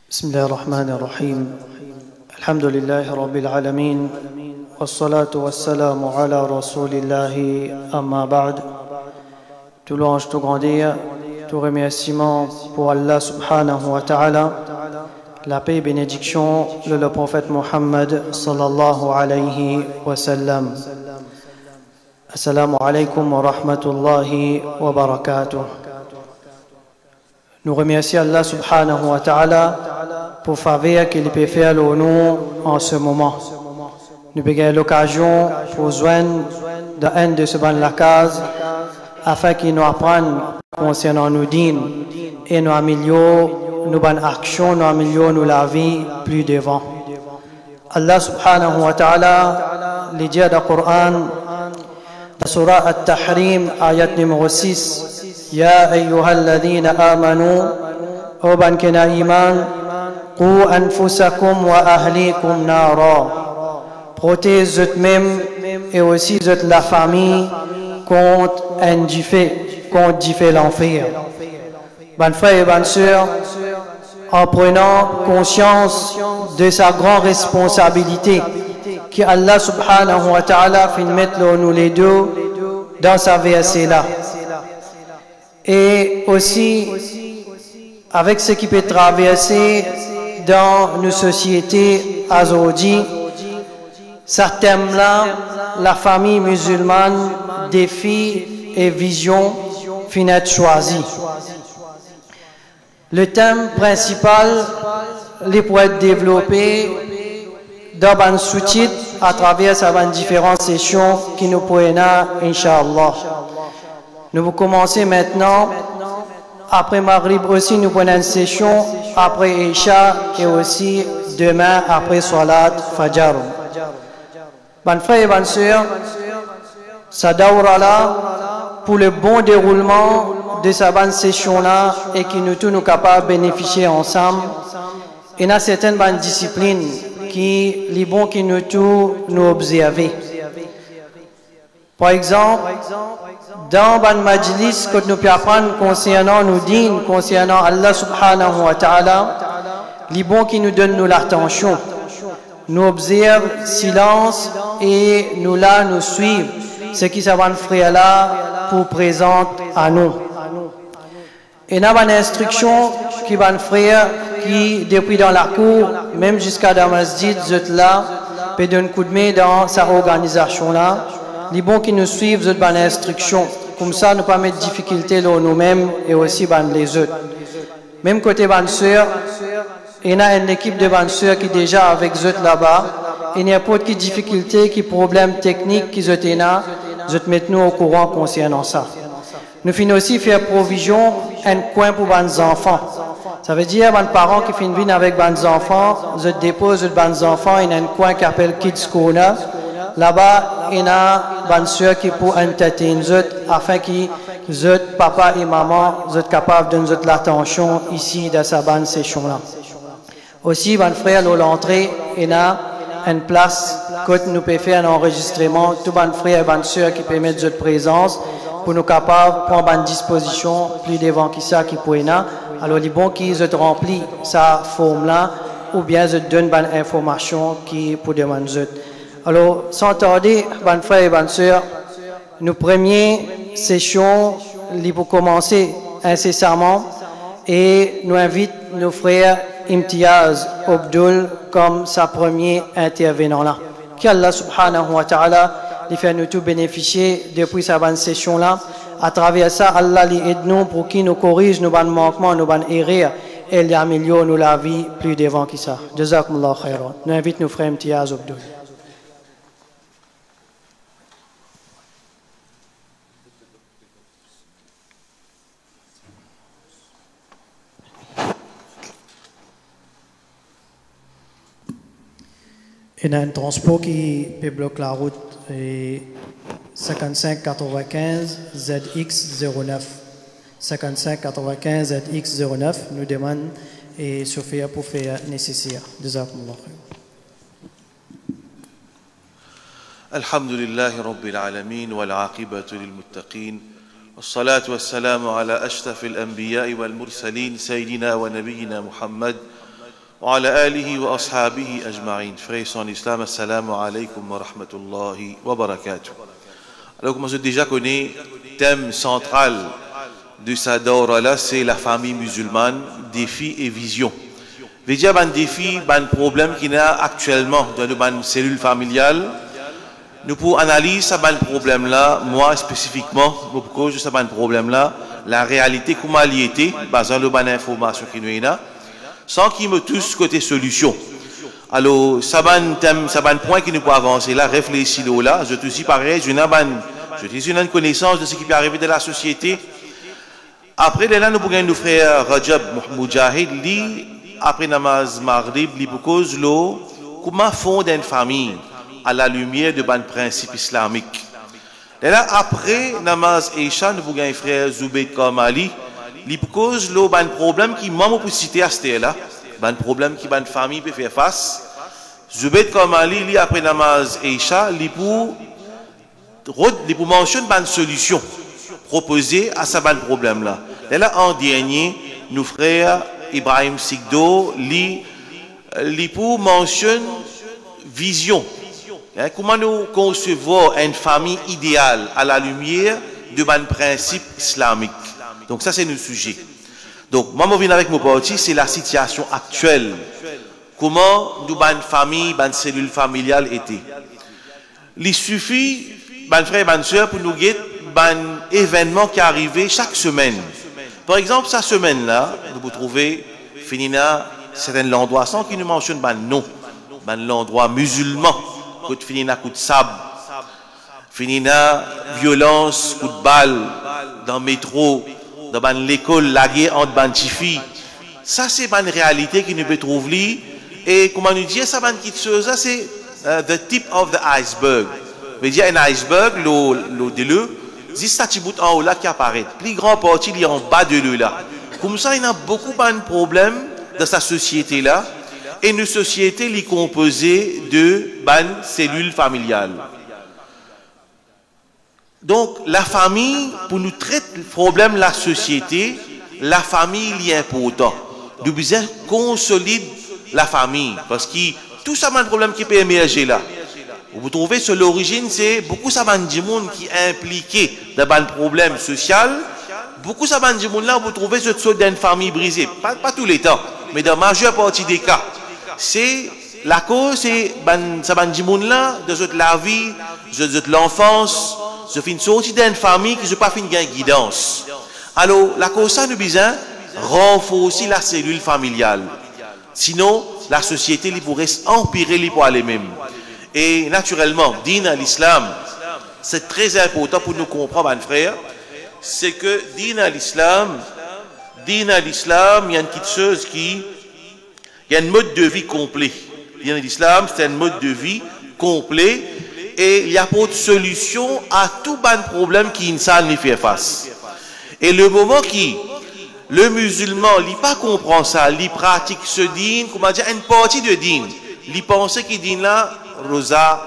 بسم الله الرحمن الرحيم الحمد لله رب العالمين والصلاة والسلام على رسول الله أما بعد. Tout louange, tout grandeur, tout remerciement pour Allah subhanahu wa ta'ala, la paix et bénédiction de le prophète Muhammad sallallahu alayhi wa sallam. Assalamu alaikum wa rahmatullahi wa barakatuh. Nous remercions Allah subhanahu wa ta'ala pour faveur qu'il peut faire le nous en ce moment. Nous avons l'occasion pour joindre dans un de ce ban la case afin qu'il nous apprenne concernant nos dînes et nous améliore nos bonnes actions, nous améliore nous la vie plus devant. Allah subhanahu wa ta'ala les dit dans le Coran, dans Surah At-Tahrim, ayat numéro 6, يا أيها الذين آمنوا أوبان كنا إيمان قوا أنفسكم وأهليكم نارا. Protégez eux-mêmes et aussi la famille contre l'enfer. Bonnes frères et bonnes sœurs, en prenant conscience de sa grande responsabilité que Allah subhanahu wa ta'ala fait mettre nous les deux dans sa verset là. Et aussi avec ce qui peut traverser dans nos sociétés aujourd'hui, certainement la famille musulmane, défis et visions finissent choisis. Le thème principal les pourrait être développé dans un sous-titre à travers ces différentes sessions qui nous pourraient Inch'Allah. Nous allons commencer maintenant. Après Maghrib aussi, nous prenons une session. Après Isha et aussi demain après Salat Fajr. Bonnes frères et bonnes sœurs, ça daura là pour le bon déroulement de cette bonne session-là et que nous tous nous capables de bénéficier ensemble. Il y a certaines bonnes disciplines qui les bons qui nous tous nous observer. Par exemple, dans ban majlis que nous pouvons apprendre concernant nos dînes, concernant Allah subhanahu wa ta'ala, les bons qui nous donnent nous l'attention, nous observent silence et nous là nous suivent ce qui s'avance frère là pour présenter à nous. Et nous avons une instruction qui va frère qui depuis dans la cour, même jusqu'à dans la masjid, là, peut donner un coup de main dans sa organisation là. Les bons qui nous suivent, nous avons une instruction. Comme ça, nous ne pas mettre de difficultés dans nous-mêmes et aussi dans les autres. Même côté bonne sœur, il y a une équipe de bonnes sœurs qui est déjà avec eux là-bas. Il n'y a pas de difficultés, de problèmes techniques qui sont là. Nous mettons au courant concernant ça. Nous finissons aussi faire provision un coin pour les enfants. Ça veut dire que les parents qui finissent avec les enfants, ils déposent les enfants dans un coin qui s'appelle Kids Corner. Là-bas, il y a une soeur qui peut entertainer afin que papa et maman soient capables de nous donner l'attention ici dans cette bonne session-là. Aussi, mon frère, à l'entrée, il y a une place que nous pouvons faire un enregistrement. Tous les frères et bonnes sœurs qui peuvent mettre notre présence pour nous capables de prendre une disposition plus devant qui ça qui peut y avoir. Alors, les bons qui remplissent sa forme-là ou bien ils donnent une information qui peut demander. Alors, sans tarder, bonnes frères et bonnes sœurs, nos premières sessions pour commencer incessamment et nous invitons nos frères Imtiaz Abdul comme sa première intervenant là. Qu'Allah subhanahu wa ta'ala les fait nous tous bénéficier depuis sa bonne session là. À travers ça, Allah les aide nous pour qu'il nous corrige nos bonnes manquements, nos bonnes erreurs et les améliore nous la vie plus devant qui ça. Jazakumullah khairan. Nous invitons nos frères Imtiaz Abdul. Il y a un transport qui peut bloquer la route 5595 ZX09. 5595 ZX09 nous demande et chauffeur pour faire nécessaire. Jazakumullah khair. الحمد لله رب العالمين والعاقبة للمتقين والصلاة والسلام على أشرف الأنبياء والمرسلين سيدنا ونبينا محمد وعلى آله وأصحابه أجمعين. Frères en islam, assalamu alaikum wa rahmatullahi wa barakatuh. Alors, comme je déjà connais, le thème central de sa daura là, c'est la famille musulmane, défis et visions. Je vais dire un défi, un problème qu'il y a actuellement dans une cellule familiale. Nous pour analyser ce problème là, moi spécifiquement, pour cause de ce problème là, la réalité comment elle y était, basée sur l'information qui nous a, sans qu'il me touche côté solution. Alors, ça va un point qui nous peut avancer là, réfléchir là, je te dis pareil, j'ai une connaissance de ce qui peut arriver dans la société. Après, là, nous pouvons nous faire Rajab Mujahid, li, après namaz Maghrib, li pour cause l'eau, comment fonder une famille à la lumière de ban principe islamique. Et là, après namaz Isha, nous pouvons frère Zubayd Kamali, li pour cause l'eau, ban problème qui m'a pour citer à ce là, ban problème qui ban famille peut faire face. Zubayd Kamali, li après namaz Isha, li pour mentionner ban solution proposée à ce ban problème là. Et là, en dernier, nous frères Ibrahim Sigdo, li pour mentionner vision. Comment nous concevons une famille idéale à la lumière de ban principe islamique. Donc ça c'est notre sujet. Donc moi je viens avec mon parti, c'est la situation actuelle. Comment nous ban famille, ban cellule familiale était. Il suffit, ban frère et ban soeur, pour nous guetter ban événement qui arrivait chaque semaine. Par exemple, cette semaine-là, vous trouvez finina certains endroits sans qu'il nous mentionne ban nom, ban l'endroit musulman. Coup de finina, coup de sable, finina, violence, coup de balle, dans le métro, dans l'école, la guerre entre bantifi. Ça, c'est une réalité qui nous peut trouver. Et comment nous dire, ça, ça c'est the tip of the iceberg. veut dire un iceberg, l'eau de l'eau, c'est ça petit bout en haut là qui apparaît. Plus grand partie, il est en bas de l'eau là. Comme ça, il y a beaucoup de problèmes dans sa société là. Et une société est composée de cellules familiales. Donc, la famille, pour nous traiter le problème de la société, la famille est important. Nous devons consolider la famille. Parce que tout ça, c'est un problème qui peut émerger là. Vous trouvez sur l'origine, c'est beaucoup de monde qui est impliqué dans un problème social. Beaucoup de monde là, vous trouvez ce sorte d'une famille brisée. Pas tous les temps, mais dans la majeure partie des cas. C'est la cause, c'est ça monde là, de la vie, de l'enfance, je fais une sortie d'une famille qui ne pas fait une guidance. Alors, la cause ça nous besoin renforcer la cellule familiale. Sinon, la société pourrait empirer pour elle-même. Et naturellement, din à l'islam, c'est très important pour nous comprendre, mes frères, c'est que din à l'islam, il y a une petite chose qui, il y a un mode de vie complet. Din à l'islam, c'est un mode de vie complet et il y a pas de solution à tout bon problème qui insan lui fait face. Et le moment qui le musulman, il pas comprend ça, il pratique ce din, comment dire, une partie de din, il pense qu'il din là rosa,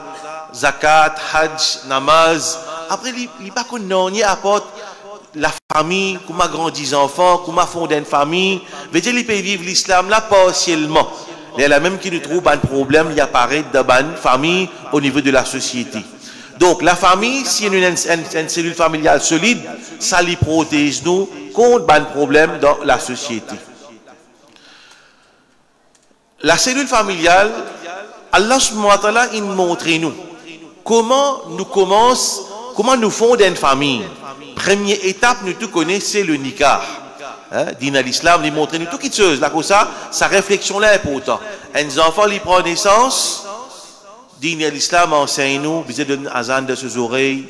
zakat, hajj, namaz. Après, il pas qu'on apporte la famille, comment grandir les enfants, comment fonder une famille. Veut dire, il peut vivre l'islam là partiellement. Il y a la même qui nous trouve un problème, il apparaît dans une famille au niveau de la société. Donc, la famille, si il y a une cellule familiale solide, ça lui protège nous contre un problème dans la société. La cellule familiale, Allah subhanahu wa ta'ala, il montre nous comment nous fondons une famille. Première étape, nous tout connaissons, c'est le nikah. Din à l'islam, il montre nous toutes les choses. Là, comme ça, sa réflexion là est importante. Un enfant, il prend naissance. Din à l'islam enseigne nous, besoin de azan de ses oreilles,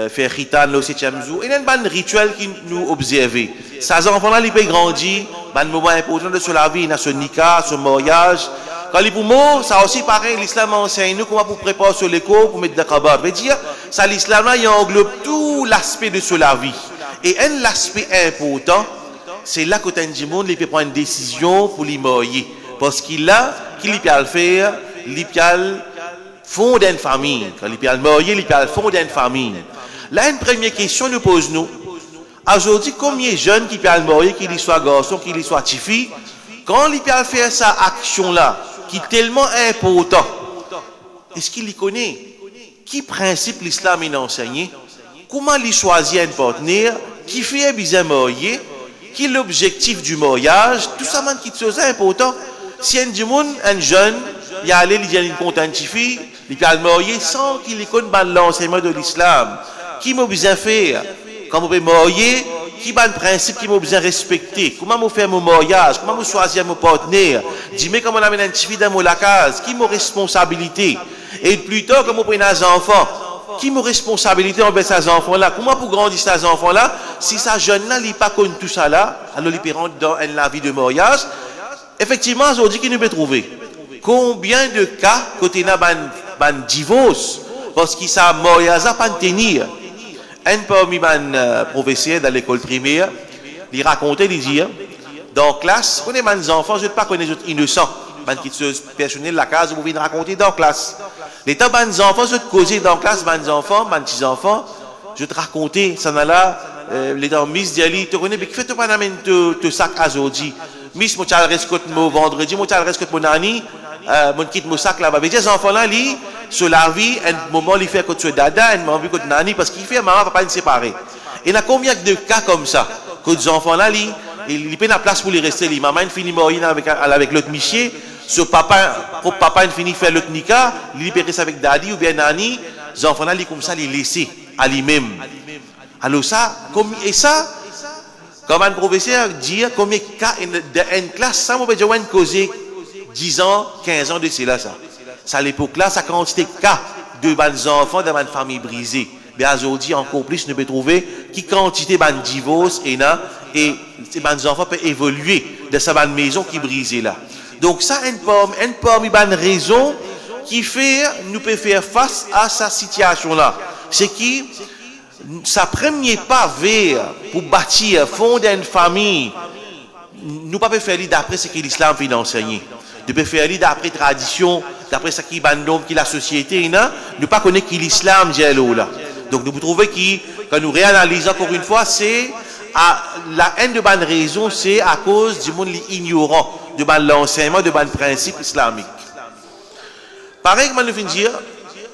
faire khitan le 7e jour. Il y a un rituel qui nous observe. Ces enfants-là, ils peuvent grandir. Un moment important de la vie, il y a ce nikah, ce mariage. Quand il est pour mort, ça aussi pareil, l'islam enseigne nous comment pour préparer sur l'écho, pour mettre de kabar. Je veux dire, ça l'islam là, il englobe tout l'aspect de la vie. Et un aspect important, c'est là que tu monde il peut prendre une décision pour les marier. Parce qu'il a, qu'il peut le faire, il peut fonder une famille. Quand il peut le marier, il peut fonder une famille. Là, une première question nous pose nous. Aujourd'hui, combien de jeunes qui peuvent le marier, qu'il soit garçon, qu'il soit fille, quand il peut faire sa action-là, qui est tellement important, est-ce qu'il y connaît? Qui principe l'islam il a enseigné? Comment il choisit un partenaire? Qui fait bien marier? Qui est l'objectif du mariage? Tout ça, man, qui est chose important. Si un jeune, il a allé, il a une contentifie, il peut le marier sans qu'il connaisse l'enseignement de l'islam. Qui m'a besoin faire? Quand on peut marier, qui est le principe qui m'a besoin respecter? Comment je fais mon mariage? Comment je choisir mon partenaire? Dis-moi comment on amène un petit fille dans la case? Qui est ma responsabilité? Et plus tard, comment on prend des enfants? Qui est ma responsabilité envers ces enfants-là? Comment pour grandir ces enfants-là? Si ces jeunes-là n'ont pas connu tout ça là, alors ils rentrent dans la vie de mariage. Effectivement, aujourd'hui, qui nous peut trouver? Combien de cas côté na ban divorce parce qu'ils savent mariage pas tenir? Un parmi les professeurs dans l'école primaire, il racontait, il dit, dans la classe, on est des enfants, je ne sais pas connaître les innocents, qui se personnel de la case, vous pouvez raconter dans la classe. Les temps, les enfants, je te causais dans la classe, les enfants, les petits-enfants, je te racontais, ça n'a là, les temps, Miss Diali, tu connais, mais qui fait pas d'amener te sac à aujourd'hui? Miss, moi, tu as le reste mon vendredi, moi, tu as le reste mon année, mon quitte mon sac là-bas. Mais les enfants là, sur la vie, un moment, il fait contre dada, un moment, contre nani, parce qu'il fait maman, papa, ils séparés. Et il y a combien de cas comme ça, que les enfants là, il prend la place pour les rester, maman, il finit mourir avec l'autre monsieur, ce papa, il finit faire l'autre nika, il libère ça avec daddy ou bien nani, les enfants là, comme ça, les laisser à lui-même. Alors ça, et ça, comme un professeur dit, combien de cas dans une classe, ça, on peut dire, on causer 10 ans, 15 ans de cela, ça. Ça, à l'époque-là, ça quantité de cas de bonnes enfants dans une famille brisée. Mais aujourd'hui, encore plus, nous pouvons trouver qui quantité de divorce et ces bonnes enfants peuvent évoluer de sa bonne maison qui est brisée là. Donc, ça, une parmi les raisons qui fait, nous pouvons faire face à cette situation-là. C'est qui, ça premier pas vers pour bâtir, fonder une famille, nous ne pouvons pas faire d'après ce que l'islam vient d'enseigner. Nous pouvons faire d'après tradition, d'après ce qui est la société, nous ne pas connaître qui l'islam dit là. Donc nous trouvons que, quand nous réanalysons encore une fois, c'est la haine de bonne raison, c'est à cause du monde ignorant de l'enseignement de bon principe islamique. Pareil, comme nous venons de dire,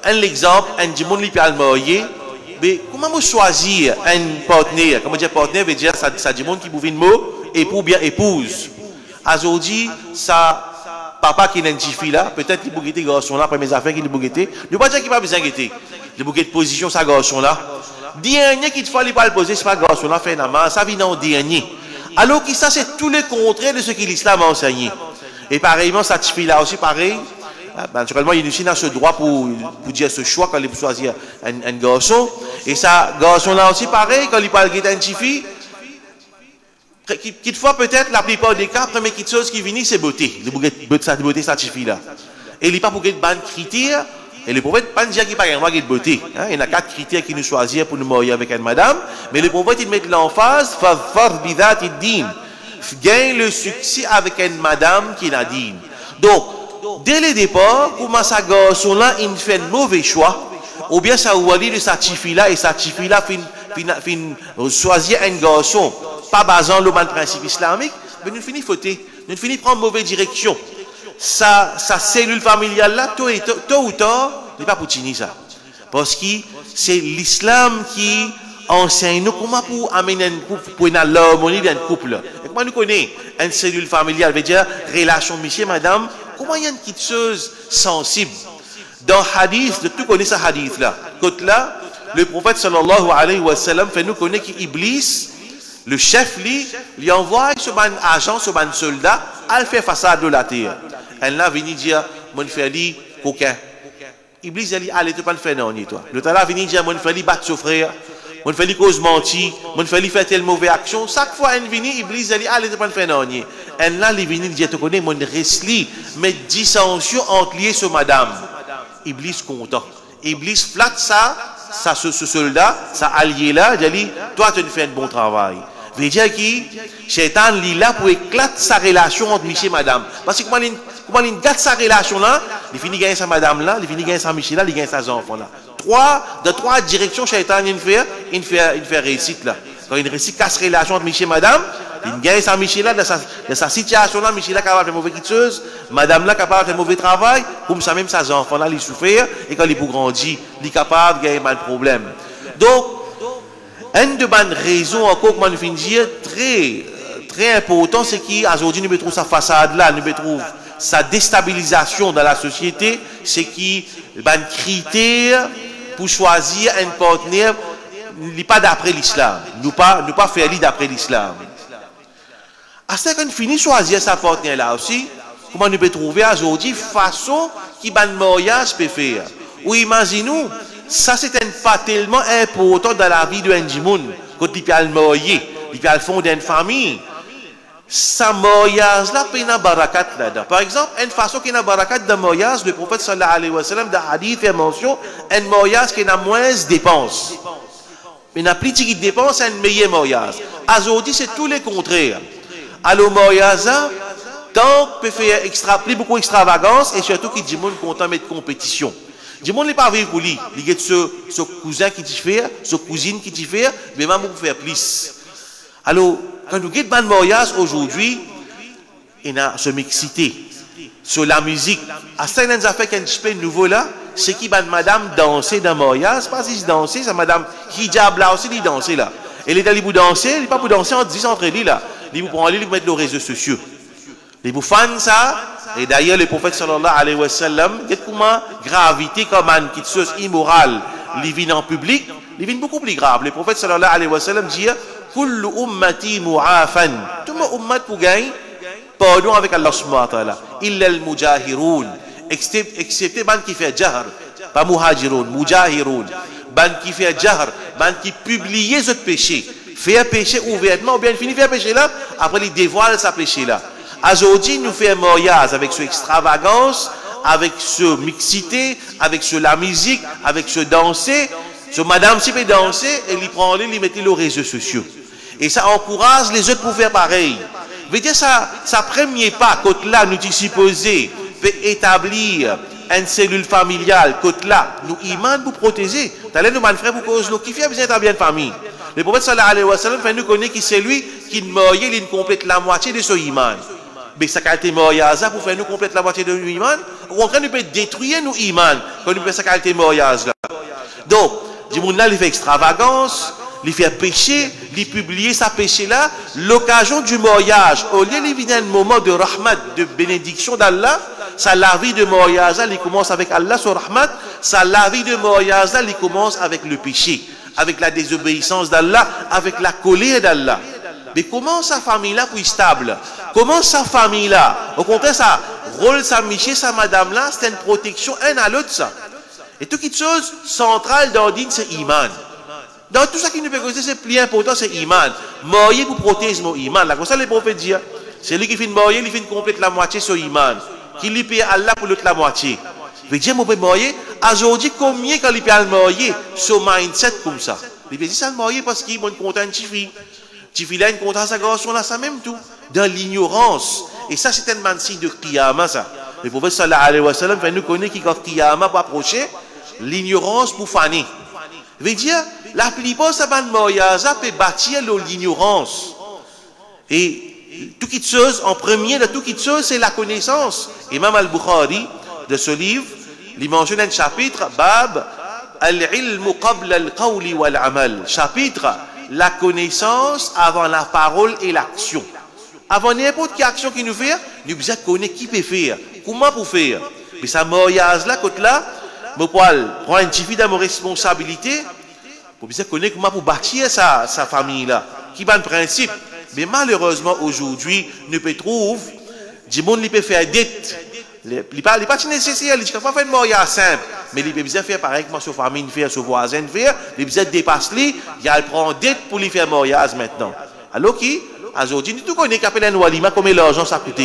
un exemple, un du monde qui peut marier, mais comment vous choisir un partenaire? Comment dire partenaire veut dire ça du monde qui vous vient de mot époux bien épouse. Aujourd'hui, ça papa qui identifie là, peut-être qu'il bouguette garçon là, après mes affaires qu'il bouguette. Ne pas dire qu'il pas besoin de guetter. Le bouguette position ça garçon là. Dernier qu'il faut pas le poser, c'est pas garçon là fait ça vient en dernier. Alors que ça c'est tout le contraire de ce que l'islam a enseigné. Et pareillement ça fille là aussi pareil. Naturellement, il y a ce droit pour dire ce choix quand il choisir un garçon. Et ça, garçon là aussi pareil, quand il parle de fille, quelquefois peut-être la plupart des cas, la première chose qui vient, c'est beauté. La beauté certifiée là. Et il n'y a pas pour qu'il y ait de critères. Et le prophète pas dire qu'il n'y a pas de beauté. Il y a 4 critères qu'il nous choisit pour nous marier avec une madame. Mais le prophète, il met l'emphase, gagne le succès avec une madame qui est digne. Donc, dès le départ, comment ça garçon là, il fait un mauvais choix, ou bien ça ou de sa fille là, et sa fille là choisir un garçon, pas basant le principe islamique, mais nous finissons fauter, nous finissons prendre mauvaise direction. Sa cellule familiale là, tôt ou tard, n'est pas pour tenir ça. Parce que c'est l'islam qui enseigne nous comment pour amener un couple, pour une l'harmonie d'un couple. Et comment nous connaissons une cellule familiale, veut dire relation monsieur, madame. Comment il y a une petite chose sensible? Dans hadith, de tout connaître ce hadith là. Côté là, le prophète sallallahu alayhi wa sallam fait nous connaître qu'Iblis, le chef lui envoie ce ban agent, ce ban soldat, à faire face à la terre. Elle là venu dire, mon frère dit, coquin. Iblis a dit, allez, tu pas le faire non, toi. Le temps là venu dire, mon frère dit, battre son frère. Mon frère dit, cause mentir. Mon frère dit, fait telle mauvaise action. Chaque fois, elle vient, Iblis a dit, allez, tu pas le faire non. Elle là, il vient dire, tu connais, mon resli, mais dissension entre lui et ce madame. Iblis content. Iblis flatte ça, ce soldat, ça allié là, il dit, toi, tu fais un bon travail. Veut dire que Shaitan est là pour éclater sa relation entre Michel et madame. Parce que comment il gâte sa relation là, il finit gagner sa madame là, il finit gagner sa Michel là, il gagne ses enfants là. De trois directions, Shaitan il fait réussite là. Quand il réussit casse relation entre Michel et madame, Il gagne sa Michel là, dans sa situation là, Michel là capable de mauvaise quitteuse, madame là capable de mauvais travail, comme ça même ses enfants là, ils souffrent, et quand ils pour grandir, ils sont capables de gagner mal de problème. Donc, une de bonnes raisons encore, comme on dire, très important, c'est qu'aujourd'hui, nous trouvons sa façade là, nous trouvons sa déstabilisation dans la société, c'est qu'il y a un critère pour choisir un partenaire, n'est pas d'après l'islam. Nous pas faire d'après l'islam. À ce qu'on finit choisir sa partenaire là aussi, comment nous pouvons trouver aujourd'hui façon qui ban mariage peut faire. Ou imaginez-nous, ça c'est pas tellement important dans la vie de Ndjimoun, quand il peut le marier, il peut le fonder une famille. Sa mariage là, il y a barakat là-dedans. Par exemple, une façon qu'il y a barakat de mariage, le prophète sallallahu alayhi wa sallam, dans le hadith, fait mention, un mariage qui a moins de dépenses. Il y a plus de dépenses, un meilleur mariage. Aujourd'hui, c'est tout le contraire. Alors, mariage, tant peut faire plus beaucoup d'extravagance et surtout qu'il dit monde content de mettre compétition. Du monde n'est pas vivre pour lui. Il y a ce cousin qui t'y fait, ce cousine qui t'y fait, mais même pour faire plus. Alors, quand nous regardons le mariage aujourd'hui, il y a ce mixité sur la musique. À ce qu'on a fait qu'un petit peu nouveau là, c'est qui va madame danser dans le mariage, pas si danser, c'est madame hijab là aussi, il danser là. Elle est allée pour danser, elle n'est pas pour danser en 10 entre lui là. Il vous prend aller, il vous mettre les réseaux sociaux. Les vous fans ça, et d'ailleurs le prophète sallallahu alayhi wa sallam, comment gravité comme un qui chose immorale, il vient en public, il vient beaucoup plus grave. Le prophète sallallahu alayhi wa sallam dit, kullu ummati mu'afan. Tout le ummat pour gagner, pardon avec Allah subhanahu wa ta'ala. Illa al-mujahiroun. Excepté ban qui fait jahr, pas muhajiroun, mujahiroun. Ban qui fait jahr, ban qui publie ce péché. Faire péché ouvertement, ou bien finir faire péché là, après il dévoile sa péché là. Aujourd'hui, nous faisons un mariage avec ce extravagance, avec ce mixité, avec ce la musique, avec ce danser. Ce madame si peut danser, et il prend les met les réseaux sociaux. Et ça encourage les autres pour faire pareil. Veut dire ça premier pas, côté là, nous supposé peut établir une cellule familiale, côté là, nous iman pour protéger. T'allez nous frère pour cause nous qui fait besoin d'établir une famille. Le prophète sallallahu alayhi wa sallam fait nous connaître qui c'est lui qui marie, il complète la moitié de son iman. Mais ça qualité mariage pour faire nous complète la moitié de nos iman. Au contraire, nous peut détruire nos iman quand nous fait sa qualité mariage là. Donc, du monde là, il fait extravagance, il fait péché, il publie sa péché là. L'occasion du mariage, au lieu de venir un moment de rahmat, de bénédiction d'Allah, ça la vie de mariage là, il commence avec Allah sur rahmat, ça la vie de mariage là, il commence avec le péché, avec la désobéissance d'Allah, avec la colère d'Allah. Mais comment sa famille là pour être stable? Comment sa famille là? Au contraire, ça rôle sa miché, sa madame là, c'est une protection un à l'autre ça. Et toute chose centrale dans le din, c'est iman. Dans tout ça qui nous peut causer, c'est plus important, c'est iman. Marier pour protéger mon iman. Là, comme ça, les prophètes disent, c'est lui qui fait marier, il fait complète la moitié sur iman. Qui lui paye Allah pour l'autre la moitié. Je veux dire, mon père marier, aujourd'hui, combien quand il paye marier, sur mindset comme ça? Il peut dire ça le marier parce qu'il est content de Tifi. Tifi là, il est content de sa garçon là, ça même tout. Dans l'ignorance. Et ça, c'est un signe de Qiyamah, ça. Le prophète sallallahu alayhi wa sallam fait nous connaître qui, quand Qiyamah va approcher, l'ignorance pour faner. Je veux dire, la plupart de mariage peut bâtir l'ignorance. Et tout qui chose, en premier de tout qui chose, c'est la connaissance. Imam al-Bukhari, de ce livre, il mentionne un chapitre, Bab al-ilmu qabla al-qawli wal-amal. Chapitre, la connaissance avant la parole et l'action. Avant n'importe quelle action qui nous fait, nous devons connaître qui peut faire, comment pour faire. Mais ça mariage là, côté là, je prends un petit peu de responsabilité pour bien connaître comment pour bâtir sa famille là. Qui va le principe. Mais malheureusement aujourd'hui, nous peut trouver du monde qui peut faire dette. Il n'est pas nécessaire, il ne peut pas faire un mariage simple. Mais il peut bien faire pareil que sa famille fait, son voisin fait. Il peut dépasser lui, il prend dette pour lui faire un mariage maintenant. Alors qui aujourd'hui, nous connaissons qu'appelle un walima, combien l'argent ça coûte.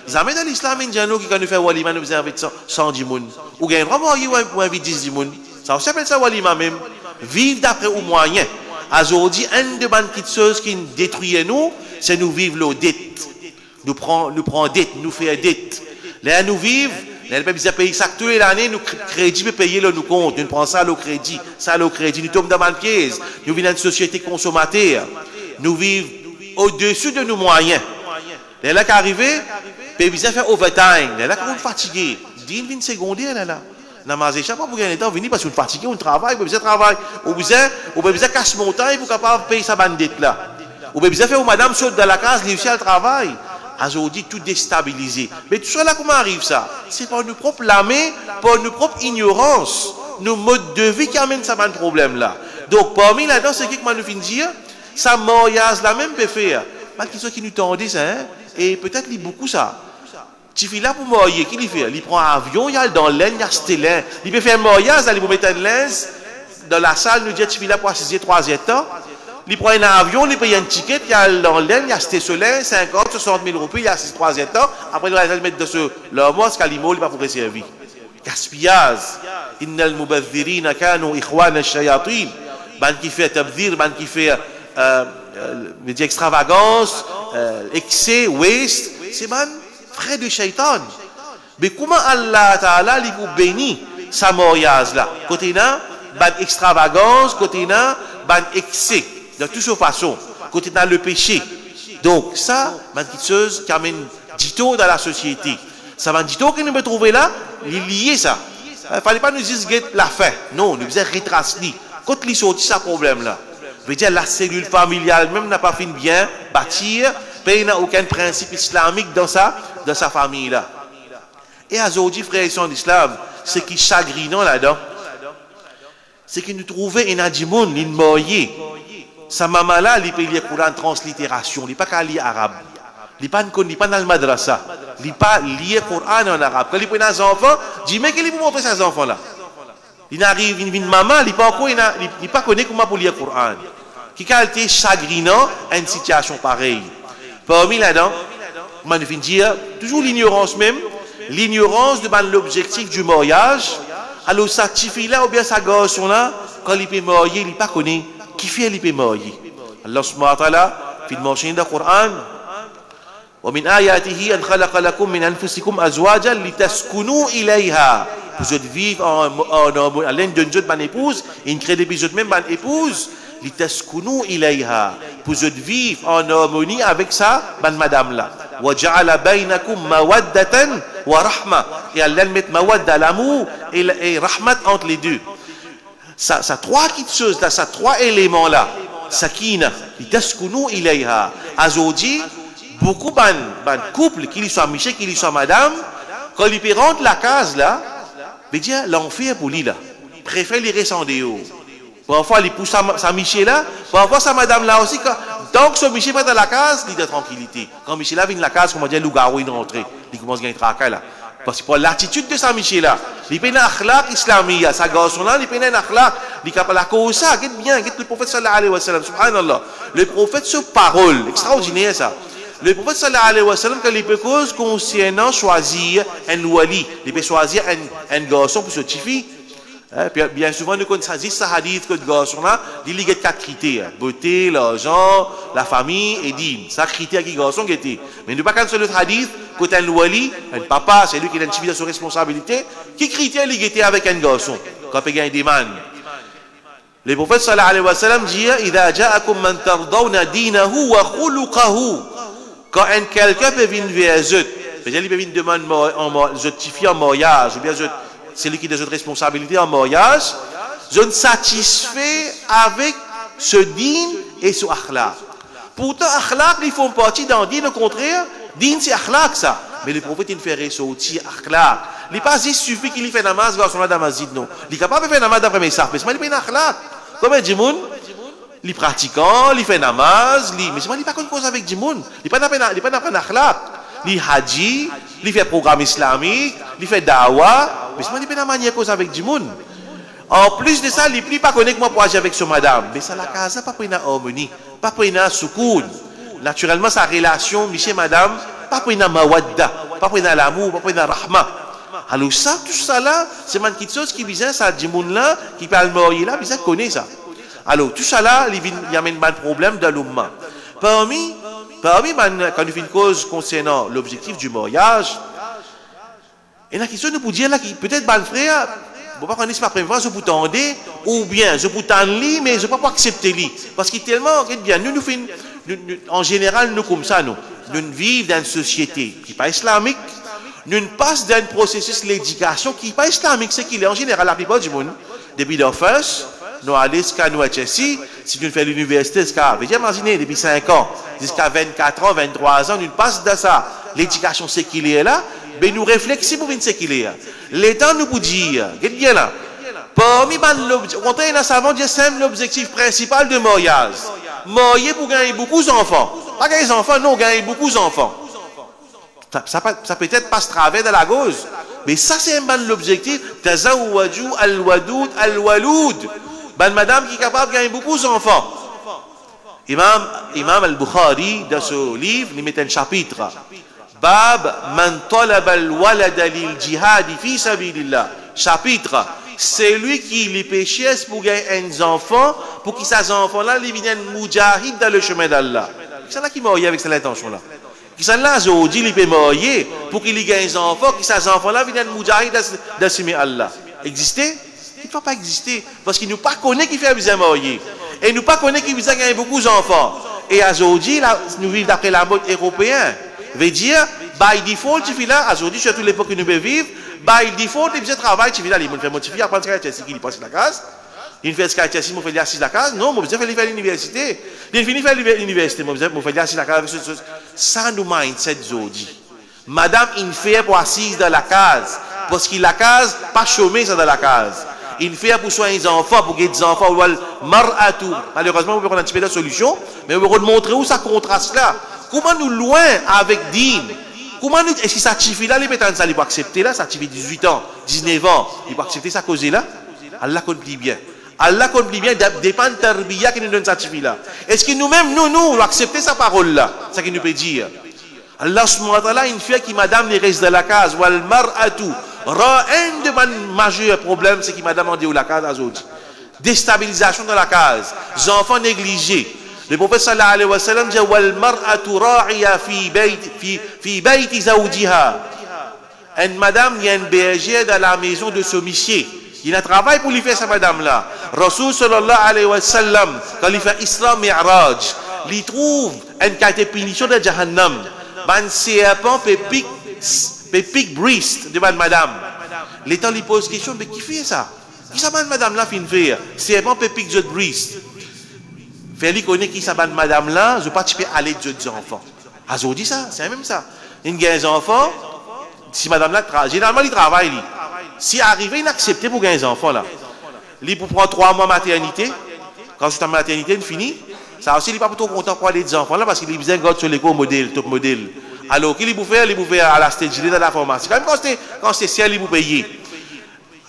Jamais dans l'islam, il y a qui quand nous faisons walima, nous faisons 100 dimoun. Ou bien vraiment pour inviter 10 dimoun. Ça on s'appelle ça walima même. Vivre d'après aux moyens. Aujourd'hui, une des bonnes choses qui détruit nous, c'est nous vivre nos dettes. Nous prenons dette, nous faisons dette. Là, nous vivons, nous peut payer ça toute l'année, nous crédit peut payer le nous compte. Nous prenons ça au crédit, nous tombons dans le piège. Nous vivons dans une société consommateur. Nous vivons au-dessus de nos moyens. Les là qui arrivent, puis ils faire overtime. Les là qui sont fatigués. 10 20 secondes là. Namaz échappe pas pour gagner temps venir parce qu'on fatigué, on travaille, on besoin travail, on besoin casse montagne pour capable payer sa bandette là. On besoin faire madame saute dans la case, réussir le travail. Aujourd'hui tout déstabilisé. Mais tout ça là comment arrive ça? C'est par nos propres lamés, par nos propres ignorances, nos modes de vie qui amènent ça un problème là. Donc parmi là-dedans c'est quelque chose que nous dire, ça mariage la même peut faire. Pas qui sont qui nous tendent ça hein? Et peut-être il beaucoup ça. Tu fais là pour marier, qui il fait? Il prend un avion, il y a dans l'aine, il y a stelin. Il peut faire un mariage, il peut mettre un lens dans la salle, nous dit tu fais là pour assister 3e temps. Il prend un avion, il paye un ticket, il y a dans l'aine, il y a stelin, 50, 60 000 roupies, il y a 3e temps. Après, il va mettre dans ce leur mosque, Kalimo, il va pour servir. Gaspillage. Innal mubadhirina kanu ikhwana shayatin. Ban qui fait tabdir, ban qui fait extravagance, excès, waste, c'est ban frère de shaitan. Mais comment Allah Ta'ala lui bénit sa mariage là? Côté là, ban extravagance, côté là, ban excès, de toutes ces façons. Côté là, le péché. Donc ça, ban quelque chose qui amène dito dans la société. Ça va dito que nous me trouver là, il est lié ça. Il ne fallait pas nous dire la fin. Non, nous devons retracer. Quand il sortit ce problème là, veut dire la cellule familiale même n'a pas fini bien bâtir. Il n'y a aucun principe islamique dans sa famille là. Et aujourd'hui, frères et sœurs d'islam, ce qui est chagrinant là-dedans, c'est que nous trouvons un adjimoun, une moye. Sa maman là, il peut lire le Coran en translittération, il n'est pas qu'à lire arabe. Il n'est pas dans le madrasa. Il n'est pas lire le Coran en arabe. Quand il prend des enfants, il dit mais qu'il peut montrer ces enfants là. Il arrive, une maman, il n'est pas connu comment pour lire le Coran. Qui a été chagrinant à une situation pareille. Parmi là-dedans, je vais dire, toujours l'ignorance même, l'ignorance de l'objectif du mariage. Alors, ça suffit là, ou bien ça garçon là, quand il peut marier, il n'est pas connu. Qui fait il peut marier? Allah subhanahu wa ta'ala, il mentionne dans le Coran, وَمِنْ آيَاتِهِ أَنْ خَلَقَ لَكُمْ مِنْ أَنفُسِكُمْ أَزْوَاجًا لِتَسْكُنُوا إِلَيْهَا. Vous êtes vivre en l'aine d'une autre épouse, et une crée d'épisode même une épouse. لِتَسْكُنُوا إِلَيْهَا. Vous êtes vivre en harmonie avec ça, madame là. وَجَعَلَ بَيْنَكُمْ مَوَدَّةً وَرَحْمَةً. Et Allah met mawadda, l'amour et rahmat entre les deux. Ça trois choses là, ça trois éléments là. Sakina, لِتَسْكُنُوا إِلَيْهَا. Aujourd'hui, beaucoup de couples, qu'il soit Michel, qu'il soit madame, quand ils rentrent la case là, veut dire l'enfer pour lui là. Préfère les rester haut. Parfois, il pousse sa Michel là, parfois sa madame là aussi. Donc, ce Michel va dans la case, il est de tranquillité. Quand Michel là vient de la case, comment dire, loup-garou, il rentre, il commence à gagner tracas là. Parce que pour l'attitude de sa Michel là, il peut y avoir un akhlaq islamique, sa garçon là, il peut y avoir un akhlaq, il peut la cause ça, regarde bien, regarde le prophète sallallahu alayhi wa sallam, subhanallah. Le prophète se parole, extraordinaire ça. Le prophète sallallahu alayhi wa sallam, quand il peut cause concernant choisir un wali, il peut choisir un garçon pour se tifi. Bien souvent, nous connaissons ce hadith que le garçon là, il y a 4 critères. Beauté, l'argent, la famille et dîme. Ça critère qui garçon qui était. Mais nous ne pas sur le hadith, quand un wali, un papa, c'est lui qui identifie sa responsabilité, qui critère il était avec un garçon, quand il gagne des man. Le prophète sallallahu alayhi wa sallam dit, إِذَا جَاءَكُمْ مَنْ تَرْضَوْنَ دِينَهُ وَخُلُقَهُ. Quand quelqu'un peut venir vers eux, c'est-à-dire il peut venir demander en mariage, ou bien c'est lui qui a des responsabilités en mariage, je ne satisfais avec ce din et ce akhlaq. Pourtant, akhlaq, ils font partie d'un din, au contraire, din c'est akhlaq ça. Mais le prophète, il fait ressortir akhlaq. Il n'est pas juste suffit qu'il fait namaz, il va dans la masjid, non. Il est capable de faire namaz d'après mes sarfes, mais il fait akhlaq. Comme un djimoun, il est pratiquant, il fait namaz, mais il n'est pas cause avec djimoun. Il n'est pas dans akhlaq. Il haji, il fait programme islamique, il fait dawa, mais il n'est pas dans manière cause avec djimoun. En plus de ça, il n'est pas connu que moi pour agir avec son madame. Mais ça, la casa, pas pour une harmonie, pas pour une soukoun. Naturellement, sa relation, monsieur, madame, pas pour une mawadda, pas pour une l'amour, pas pour une rahma. Alors ça, tout ça là, c'est quelque chose qui vient, ça, djimoun là, qui parle marier là, il connaît ça. Alors, tout ça là, il y a un problème dans l'umma. Parmi quand il fait une cause concernant l'objectif du mariage, il y a une question de vous dire là, peut-être, frère, je ne peux pas connaître ma première fois, je peux t'entendre, ou bien je peux t'entendre, mais je ne peux pas accepter lui. Parce qu'il est tellement, bien, nous en général, nous comme ça, nous vivons dans une société qui n'est pas islamique, nous passons dans un processus d'éducation qui n'est pas islamique, c'est qu'il est en général la plupart du monde. Depuis l'enfance, nous allons jusqu'à nous si nous faisons l'université, imaginez, depuis 5 ans, jusqu'à 24 ans, 23 ans, nous passons dans ça. L'éducation, c'est qu'il est là, mais nous réfléchissons pour ce qu'il est là. L'État nous peut dire, qu'est-ce là? Parmi l'objectif, on a savant dire c'est l'objectif principal de mariage. Marier pour gagner beaucoup d'enfants. Pas gagner des enfants, non, gagner beaucoup d'enfants. Ça peut-être passe travers de la gauche. Mais ça, c'est un bon l'objectif. Tazawwaju al-wadud al-walud. Ben, madame qui est capable de gagner beaucoup d'enfants. Imam al-Bukhari, dans ce livre, il met un chapitre. Bab man talaba al-walada lil jihad fi sabilillah. Chapitre. C'est lui qui les péchait pour gagner un enfant, pour que ces enfants-là deviennent moujahid dans le chemin d'Allah. C'est là qui m'a avec cette intention-là. Qui sont là, aujourd'hui, ils peuvent mourir pour qu'ils gagnent un enfant, que ces enfants-là deviennent moujahid dans le chemin d'Allah. Exister? Il ne peut pas exister. Parce qu'ils ne pas connaissent qui fait besoin de mourir. Et nous ne pas connaissent qui besoin de gagner beaucoup d'enfants. Et aujourd'hui, nous vivons d'après la mode européenne. Veut dire, by default, tu fais là, aujourd'hui, surtout l'époque que nous vivons, by default, il travail, tu fais là, il fait motiver, apprendre ce qu'il qu'il passe la case. Il fait ce qu'il il fait l'assis la case. Non, je vais faire l'université. Il finit faire l'université, je vais faire l'assis la case. Ça nous mindset aujourd'hui. Madame, il fait pour assise dans la case. Parce que la case, pas chômer ça dans la case. Il fait pour soigner les enfants, pour guider des enfants, mar'atu. Malheureusement, on peut prendre un petit peu de solution, mais on va montrer où ça contraste là. Comment nous loin avec Din? Comment nous, est-ce que ça tifie là, les pétans, ça, il peut accepter là, ça tifie 18 ans, 19 ans, il peut accepter ça cause là? Allah compte bien. Allah compte bien, dépend de tarbiya qui nous donne ça tifie là. Est-ce que nous-mêmes, nous, accepter sa parole là? C'est ça qu'il nous peut dire. Allah subhanahu wa ta'ala, une fois que madame les reste dans la case, wal mar'atu, un de mes majeurs problèmes, c'est que madame en dit où la case à aujourd'hui. Déstabilisation dans la case, les enfants négligés. Le prophète sallallahu alayhi wa sallam dit wal mar'atu ra'iya fi bayti zawjiha. Une madame, il y a une bergère dans la maison de ce monsieur. Il a travail pour lui faire sa madame là. Rasul sallallahu alayhi wa sallam, quand il fait Isra Mi'raj, il trouve une qualité punition de Jahannam. Un serpent peut piquer breast de madame. L'état lui pose question, mais qui fait ça? Qui ça madame là fin faire? Serpent peut piquer de breast. Fais-lui connaître qui ça madame là, je ne peux pas aller de enfants. Aujourd'hui ça, c'est même ça. Il y a des enfants, si madame là, généralement il travaille. Si arrivé, il accepte pour gagner des enfants là. Il peut prendre 3 mois de maternité. Quand c'est en maternité, il finit. Ça aussi, il n'est pas trop content pour aller des enfants là parce qu'il a besoin de sur l'éco-modèle, top modèle. Alors qu'il peut faire à la stage, il est dans la formation. Quand c'est ciel, il peut payer.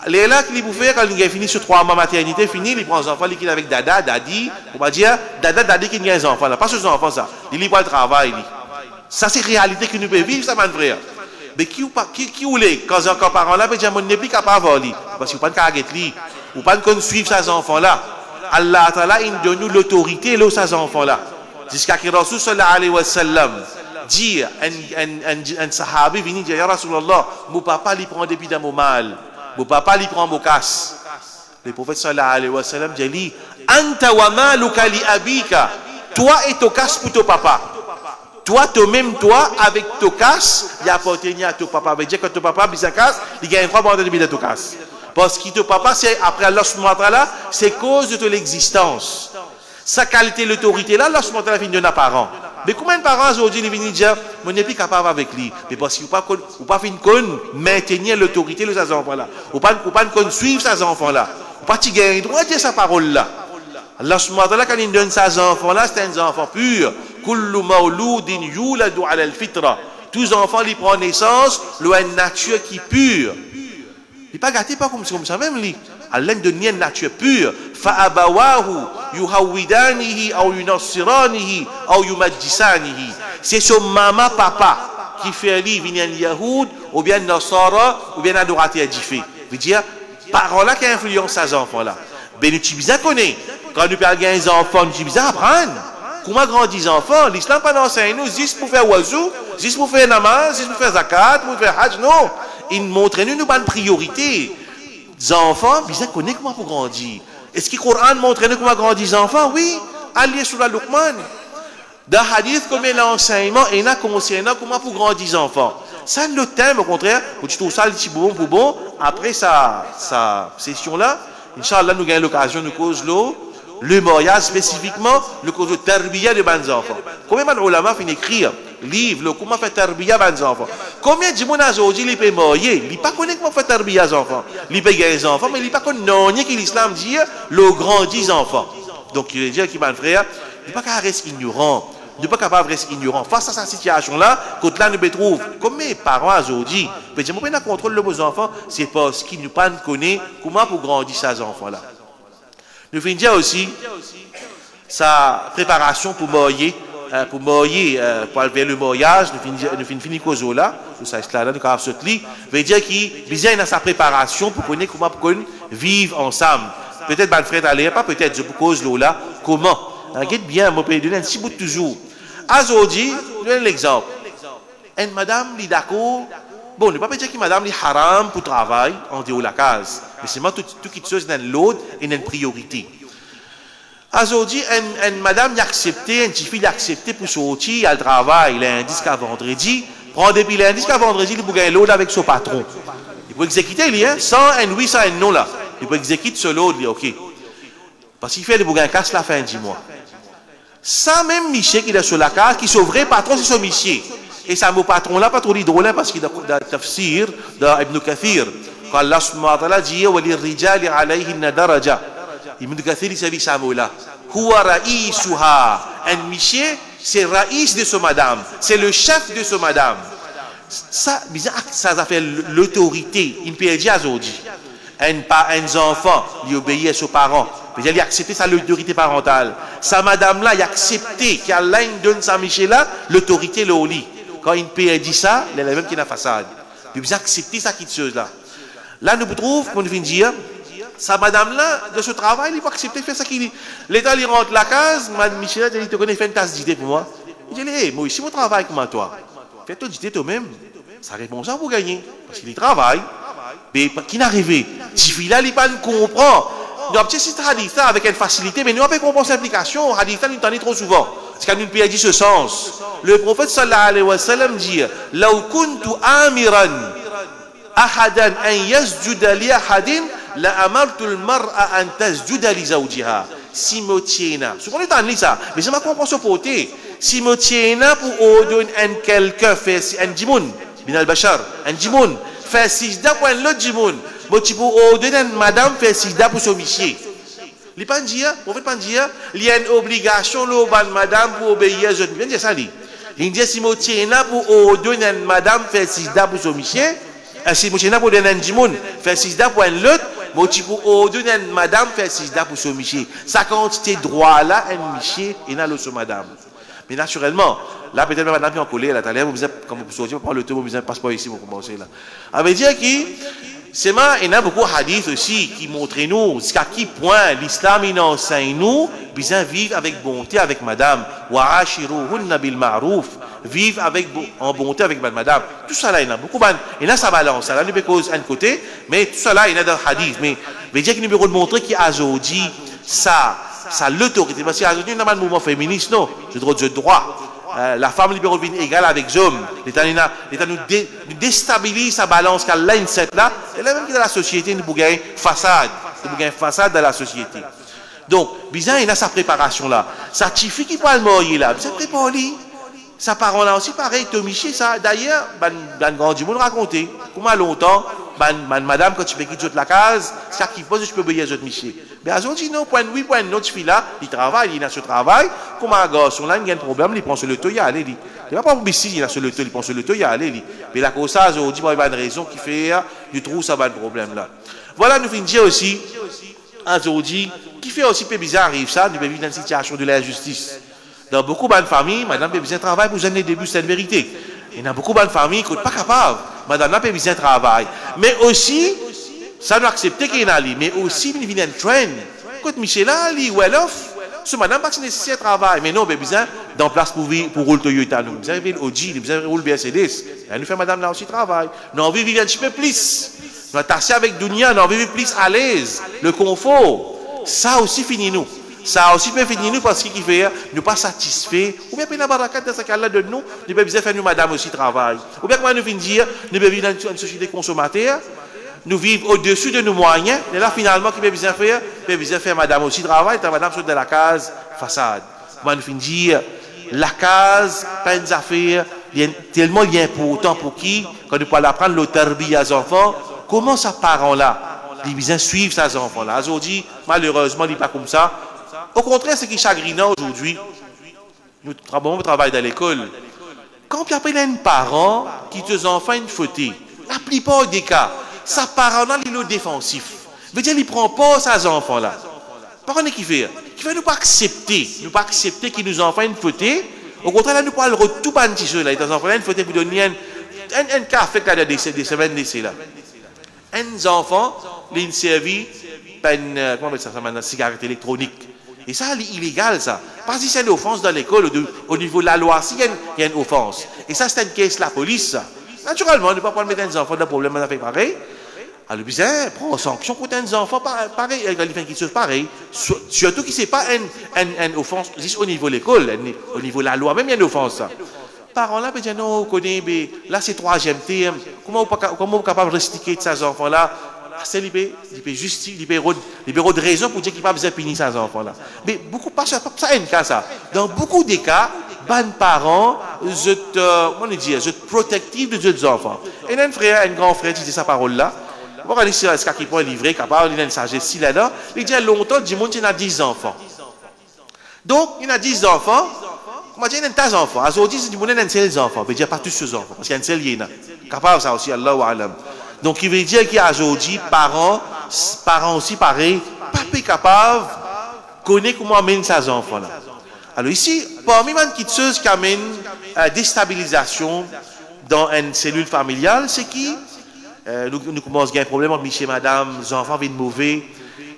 Les là qu'il peut faire, quand il a fini sur 3 mois de maternité, fini, il prend les enfants, il est avec dada, daddy. On va dire, dada, daddy qui gagne des enfants là. Pas sur les enfants ça. Il est pas le travail. Ça, c'est la réalité que nous pouvons vivre, ça, mon frère. Mais qui ou les, quand un parent là, on n'est plus capable de voir. Parce qu'il ne peut pas lui. Ou pas suivre ces enfants là. Allah Ta'ala, il donne nous l'autorité de ces enfants-là. Jusqu'à ce que Rasul sallallahu alayhi wa sallam dit, un sahabi vient dire, Ya Rasulallah, mon papa lui prend depuis dans mon mal. Mon papa lui prend mon casse. Le prophète sallallahu alayhi wa sallam dit, Anta wa maluka li abika. Toi et ton casse pour ton papa. Toi, toi-même, toi, avec ton casse, il appartient à ton papa. Ça veut dire que ton papa, il casse, il gagne 3 mois de ton casse. Parce que ton papa, c'est après Allah subhanahu wa ta'ala, c'est cause de ton existence. Sa qualité, l'autorité, là, Allah subhanahu wa ta'ala finit d'un parent. Mais combien de parents aujourd'hui, ils viennent dire, on n'est plus capable avec lui. Mais parce qu'ils ne pas maintenir l'autorité de ces enfants-là. Ou pas suivre ces enfants-là. Ou pas gagner droit de dire sa parole-là. Allah subhanahu wa ta'ala, quand il donne ces enfants-là, c'est un enfant pur. Kullu mawloudin yuladu ala al-fitra. Tous les enfants, ils prennent naissance, une nature qui est pure. Il n'est pas gâté, pas comme ça même, lui. Allah donne une nature pure. Fa'abawahu yuhawidanihi ou yunassiranihi ou yumajjisanihi. C'est son maman, papa, qui fait lui, venir en Yahoud, ou bien Nasara, ou bien adorateur d'Ifé. Veut dire, parole-là qui influence ces enfants-là. Ben, nous sommes bien connus. Quand nous perdons des enfants, nous sommes bien apprendre. Comment grandir les enfants? L'islam pas enseigne nous, juste pour faire oiseau, juste pour faire namaz, juste pour faire zakat, pour faire hajj, non. Il montre nous bonne priorité. Les enfants, ils connaissent comment pour grandir. Est-ce que le Coran montre nous comment grandir les enfants? Oui. Allez sur la Luqman. Dans le hadith, comme l'enseignement, il y a concernant comment pour grandir les enfants. Ça, le thème, au contraire, où tu trouves ça le petit bon pour bon, après sa session-là, Inch'Allah, nous gagnons l'occasion de cause le mariage spécifiquement, le cause de tarbiya de bons enfants. Combien de ulama fin écrire livre, comment faire tarbiya de bons enfants? Combien de gens aujourd'hui ils peuvent marier? Ils ne pas connaître comment faire tarbiya des enfants. Ils peuvent gagner des enfants, mais ils ne pas connaître non que l'islam dit le grandit des enfants. Donc, il veut dire qu'il va frère, il ne pas qu'à rester ignorant. Ne pas capable de rester ignorant. Face à cette situation-là, quand là nous trouve, comme mes parents aujourd'hui, peut dire, moi, contrôle de nos enfants, c'est parce qu'ils ne connaissent pas comment pour grandir ces enfants-là. Nous finissons dire aussi sa préparation pour marier, pour aller vers le mariage, nous finissons cause là, tout ça, là, nous avons ce lit, veut dire qu'il besoin de sa préparation pour connaître comment pour vivre ensemble. Peut-être, ben, frère, aller, pas peut-être, je vous cause là, comment. Regarde bien, je peux donner un petit bout toujours. Aujourd'hui, je donne l'exemple. Une madame, elle est d'accord. Bon, ne pas dire que madame est haram pour travail en dehors de la case. Mais c'est tout qui chose dans l'autre et dans une priorité. Aujourd'hui, une madame est acceptée, une petite fille est acceptée pour sortir à le travail lundi jusqu'à vendredi. Prendre depuis lundi jusqu'à vendredi, il peut gagner l'autre avec son patron. Il peut exécuter, sans un oui, sans un non là. Il peut exécuter ce l'autre, ok. Parce qu'il fait le bougain casse la fin du mois. Ça même Michel qui est sur la case, qui est vrai patron, c'est son Michel. Et ça mot patron là, pas trop drôle parce qu'il a le tafsir d'Ibn Kathir. Quand Allah subhanahu wa ta'ala dit wa lirijali alayhinna daraja. Ibn Kathir il s'est dit ça mot là. Huwa ra'isuha. Un Michel, c'est raïs de ce madame, c'est le chef de ce madame. Ça, ça a fait l'autorité. Il peut dire aujourd'hui. Un enfant, il obéit à ses parents. Il a accepté sa l'autorité parentale. Sa madame-là, il a accepté qu'Allah donne sa Michel-là, l'autorité le lit. Quand une père dit ça, il est la même qui est dans la façade. Il a accepté ça qui chose là. Là, nous trouvons, pour nous dire, sa madame-là, de ce travail, il va accepter de faire ça qu'il dit. L'État, il rentre la case, madame Michel, il te connaît, fait une tasse d'idée pour moi. Il dit, hey, moi ici, mon travail, comment toi? Fais ton idée toi-même. Ça répond ça pour gagner. Parce qu'il travaille. Mais qui n'arrive? Si il n'a pas comprend. Nous avons petit hadith avec une facilité, mais nous avons compris l'implication. Hadith, nous entendons trop souvent. C'est quand nous perdons ce sens. Le prophète sallallahu alayhi wa sallam dit law kuntu amiran ahadan an yasjuda li ahadin la amartu al-mar'a an tasjuda li zawjiha. Si me tiena. Souvent nous entendons ça, mais je ne comprends pas ce côté. Si me tiena pour ordonner un quelqu'un faire un djimoun, bin al-bashar, un djimoun, faire sijda pour l'autre djimoun. Bon, tu peux ordonner madame faire sida pour son monsieur. Il pas dire, on fait pas dire, il y a une obligation là madame pour obéir. Je viens dire ça dit. Il dit si moi tiens là pour ordonner madame faire sida pour son monsieur, si moi tiens là pour donner un djimoun faire sida pour un l'autre, moi tu peux ordonner madame faire sida pour son monsieur. Sa quantité droit là un monsieur et là l'autre madame. Mais naturellement, là peut-être madame qui en colère là, t'allais vous comme vous sortir prendre le temps, vous besoin passeport ici pour commencer là. Ça veut dire que c'est mal, il y a beaucoup de hadiths aussi qui montrent nous jusqu'à quel point l'islam enseigne nous bien vivre avec bonté avec madame. Wa ashiruhunna bil ma'ruf. Vivre en bonté avec madame. Tout ça là, il y a beaucoup il y a sa balance. Là, nous cause un côté, mais tout ça là, il y a dans le hadith. Mais veut dire qu'il nous veut montrer qu'aujourd'hui, ça l'autorité. Parce qu'aujourd'hui, il y a un mouvement féministe, non? Je droit. La femme libérale est égale avec les hommes. L'État nous déstabilise sa balance car là, là, et là même que dans la société, nous avons une façade. Nous avons une façade dans la société. Donc, bizarre, il y a sa préparation là. Ça suffit qu'il peut le marier là. Ça prépare lui. Sa parent là aussi, pareil, Tomiché, ça. D'ailleurs, dans grand du monde raconté. Comment longtemps, madame, quand tu peux quitter la case, ça qui pose, je peux payer les autres Miché. Mais à dit non, point oui, point non, tu fais là, il travaille, il a ce travail. Comment un garçon là, il a un problème, il prend sur le toit, il a allé. Il va pas pour ici, il a sur le toit, il prend sur le toit, il a allé. Mais la cause ça, aujourd'hui, il y a une raison qui fait, du trou, ça va le problème là. Voilà, nous finissons dire aussi, aujourd'hui, qui fait aussi peu bizarre, arrive ça, nous vivons dans une situation de l'injustice. Dans beaucoup de familles, madame a besoin de travail pour gagner les débuts, c'est une vérité. Il y a beaucoup de familles qui ne sont pas capables. Madame a besoin de travail. Mais aussi, ça doit accepter qu'il y en a, mais aussi, il vient un train. Quand Michel a, il well off. Ce madame pas nécessaire de travail. Mais non, il a besoin d'en place pour rouler Toyota. Nous avons besoin de Audi, nous avons besoin de Mercedes. Et nous fait madame là aussi travail. Nous avons vivre un petit peu plus. Nous avons tassé avec Dunia, nous avons vivre plus à l'aise. Le confort. Ça aussi, finit nous. ça aussi peut finir nous parce qu'il fait, nous pas satisfaits, ou bien la barakat dans ce cas-là de nous, nous pouvons faire nous madame aussi travail. Ou bien comment nous finir dire, nous pouvons vivre dans une société consommateur, nous vivons au-dessus de nos moyens, et là finalement, qui peut bien faire, peut bien faire madame aussi travail, et madame sur de la case façade. Comment nous finir dire, la case, pas une affaire, tellement il est important pour qui, quand nous parlons d'apprendre l'autorité aux enfants, comment ça parents-là, ils besoin suivre ces enfants-là. Aujourd'hui, malheureusement, il n'est pas comme ça. Au contraire, ce qui est chagrinant aujourd'hui, nous travaillons dans l'école. Quand il y a un parent qui te enfants une faute, la plupart des cas, sa parent-là, il est défensif. Veut dire, il ne prend pas ces enfants-là. Par contre, qui fait nous pas accepter qu'ils nous enfants une faute. Au contraire, là, nous parlons de tout le monde là, les enfants là, une faute pour donner un café là, des semaines d'essai là. Un enfant, il servi comment on appelle ça maintenant, cigarette électronique. Et ça, c'est illégal, ça. Parce que c'est une offense dans l'école, au niveau de la loi, s'il y a une offense. Et ça, c'est une caisse de la police, ça. Naturellement, on ne peut pas mettre des enfants dans le problème, on a fait pareil. Alors, bizarre, prend sanction contre des enfants, pareil, il fait quelque chose pareil. Surtout que ce n'est pas une offense, juste au niveau de l'école, au niveau de la loi, même il y a une offense, ça. Parents là, dire non, on connaît, mais là c'est 3e terme. Comment on est capable de restituer de ces enfants-là? C'est libéraux de raison pour dire qu'il n'y a pas besoin de punir ces enfants-là. Mais beaucoup, pas ça, ça un cas ça. Dans beaucoup des cas, les parents, je protectifs de deux enfants. Et un frère, un grand frère, qui dit sa parole-là. On va aller sur ce qui peut livrer, capable, il a une sagesse là-dedans. Il dit longtemps, du monde, il a 10 enfants. Donc, il a 10 enfants. Moi, j'ai un tas d'enfants. Aujourd'hui, c'est du monde, il y a un seul enfant. Il veut dire pas tous ces enfants. Parce qu'il y a un seul yéna. Capable, ça aussi, Allah wa alam. Donc, il veut dire qu'aujourd'hui, parents aussi, pareil, pas capable de connaître comment amène ces enfants-là. Alors, ici, parmi les choses qui amènent déstabilisation dans une cellule familiale, c'est qui nous commençons à avoir un problème entre monsieur et madame, les enfants viennent mauvais.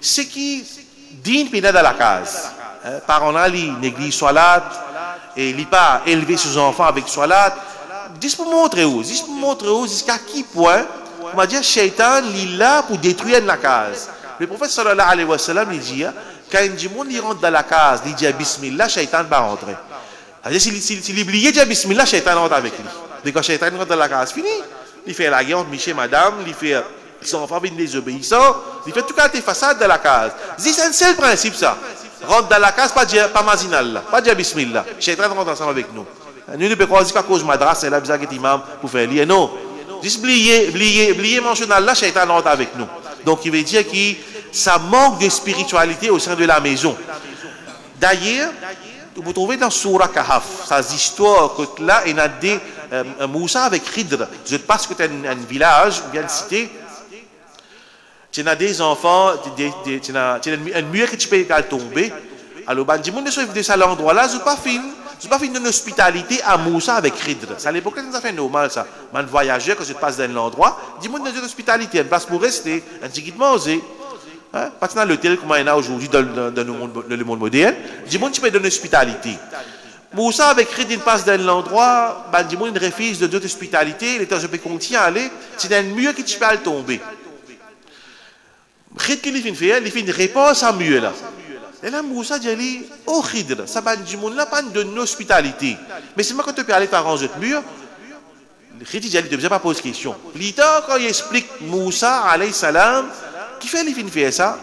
C'est qui digne pénal dans la case. Parents-là, ils négligent salat. Et il n'est pas élevé ses enfants avec salat. Juste pour montrer jusqu'à qui point, on va dire, Shaitan, il est là pour détruire la case. Le prophète sallallahu alayhi wa sallam, il dit, quand du monde rentre dans la case, il dit Bismillah, Shaitan va rentrer. S'il oublie de dire Bismillah, Shaitan rentre avec lui. Et quand Shaitan rentre dans la case, fini. Il fait la guerre entre monsieur et madame, il fait ses enfants viennent désobéissants, il fait tout cas tes façades de la case. C'est un seul principe, ça. Rentre dans la case, pas mazinal, pas dire Bismillah. Shaitan rentre ensemble avec nous. Nous ne pouvons pas dire qu'à cause de madras, c'est là que c'est imam pour faire lire. Non. Juste oublier mentionner là, Shaitan rentre avec nous. Donc il veut dire que ça manque de spiritualité au sein de la maison. D'ailleurs, vous trouvez dans Surah Kahf, ces histoires que là, il y a des Moussa avec Khidr. Je pense que c'est un village, bien cité. Tu as des enfants, tu as un mur qui peut tomber. Alors, ben, du monde de cet endroit-là, je n'ai pas fait une hospitalité à Moussa avec Khidr. C'est à l'époque, ça fait normal, ça. Un voyageur, quand je passe dans l'endroit, du monde de hospitalité, une place pour rester, un petit manger. Pas dans l'hôtel comme il y en a aujourd'hui dans le monde moderne. Du monde, tu peux donner hospitalité. Moussa avec Khidr, il passe dans l'endroit, ben, du monde refuse de donner hospitalité, l'état je peux continuer à aller, c'est un mur qui peut tomber. Khidr, il fait une réponse à mieux là. Et là, Moussa dit, oh Khidr, ça va du monde là, pas de hospitalité. Mais c'est moi quand tu peux aller faire ranger le mur. Khidr dit, tu ne pas poser question. L'État, quand il explique Moussa, alayhi salam, qui fait il fait ça,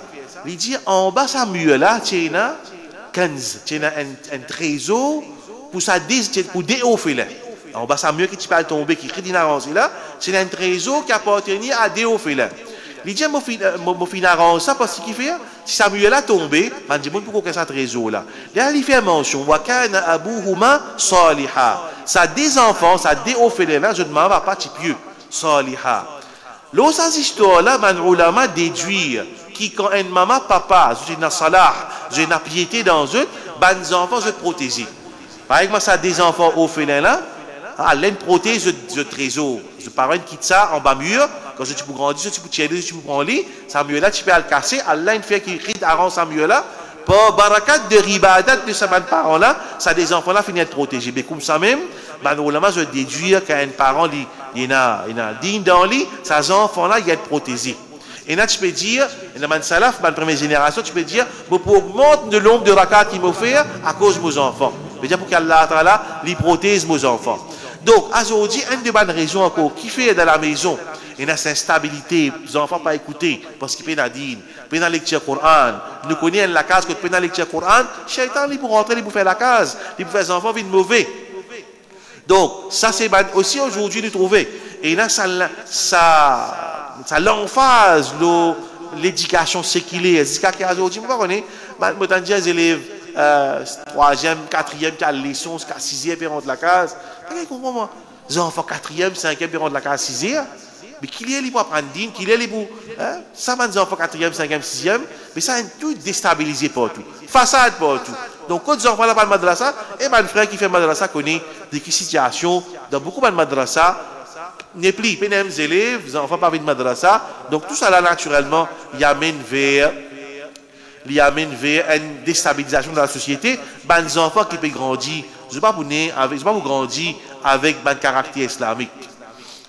il dit, en bas, ça mur là, tu as un trésor pour déophéler. En bas, ça mur qui peut tomber, qui Khidr dit, là, c'est un trésor qui appartenait à déophéler. Il dit, je vais arranger ça parce qu'il fait, si Samuel a tombé, je dis, pourquoi il y a ce trésor-là? Là, il fait mention, Wakana Abouhuma Saliha. Ça des enfants, ça des orphelins, je ne m'en vais pas pieux. Saliha. L'autre histoire-là, les ulama déduire qui, quand une maman, papa, j'ai une salah, j'ai une piété dans eux, les enfants, je vais protéger. Par exemple, ça des enfants orphelins-là, l'un protège le trésor. Je parle quitte ça en bas mur. Quand tu peux grandir, tu peux tirer, tu peux prendre lit. Ça mieux là, tu peux le casser. Allah il fait qu'il ride arrange ça mieux là. Pour barakat de ribadat de ces parents là, ça des enfants là finissent être protégés. Mais comme ça même, ulama je déduire qu'un parent il y a digne dans lit, ces enfants là ils sont protégés. Et là, tu peux dire, dans le salaf, dans la première génération, tu peux dire, pour augmenter le nombre de rakats qu'ils m'ont fait à cause de mes enfants. C'est-à-dire pour qu'Allah Ta'ala les protège mes enfants. Donc, aujourd'hui, une des bonnes raisons encore, qui fait dans la maison, il y a cette instabilité, les enfants pas écouter, parce qu'ils peuvent dire, ils peuvent lecture Coran. Nous connaissons la case que tu peux lecture Coran, Shaitan, il peut rentrer, il peut faire la case, il peut faire les enfants vite mauvais. Donc, ça c'est aussi aujourd'hui de trouver. Et là, ça l'emphase l'éducation séculière. C'est ce qu'il y a aujourd'hui. Vous voyez, je dis aux élèves 3e, 4e, qui ont la leçon, 6e, qui rentrent de la case. Vous comprenez? Les enfants 4e, 5e, qui rentrent de la case 6e. Mais qui est pour apprendre dîne, qui est pour. Ça, les enfants 4e, 5e, 6e, mais ça, tout déstabilisé partout. Façade partout. Donc, quand les enfants là, pas de madrasa, et mon frère qui fait madrasa connaît des situations dans beaucoup de madrasa. N'est plus, les élèves, les enfants pas de madrasa. Donc, tout ça là, naturellement, il amène vers une déstabilisation de la société. Les enfants qui peuvent grandir, je ne sais pas pour grandir avec un caractère islamique.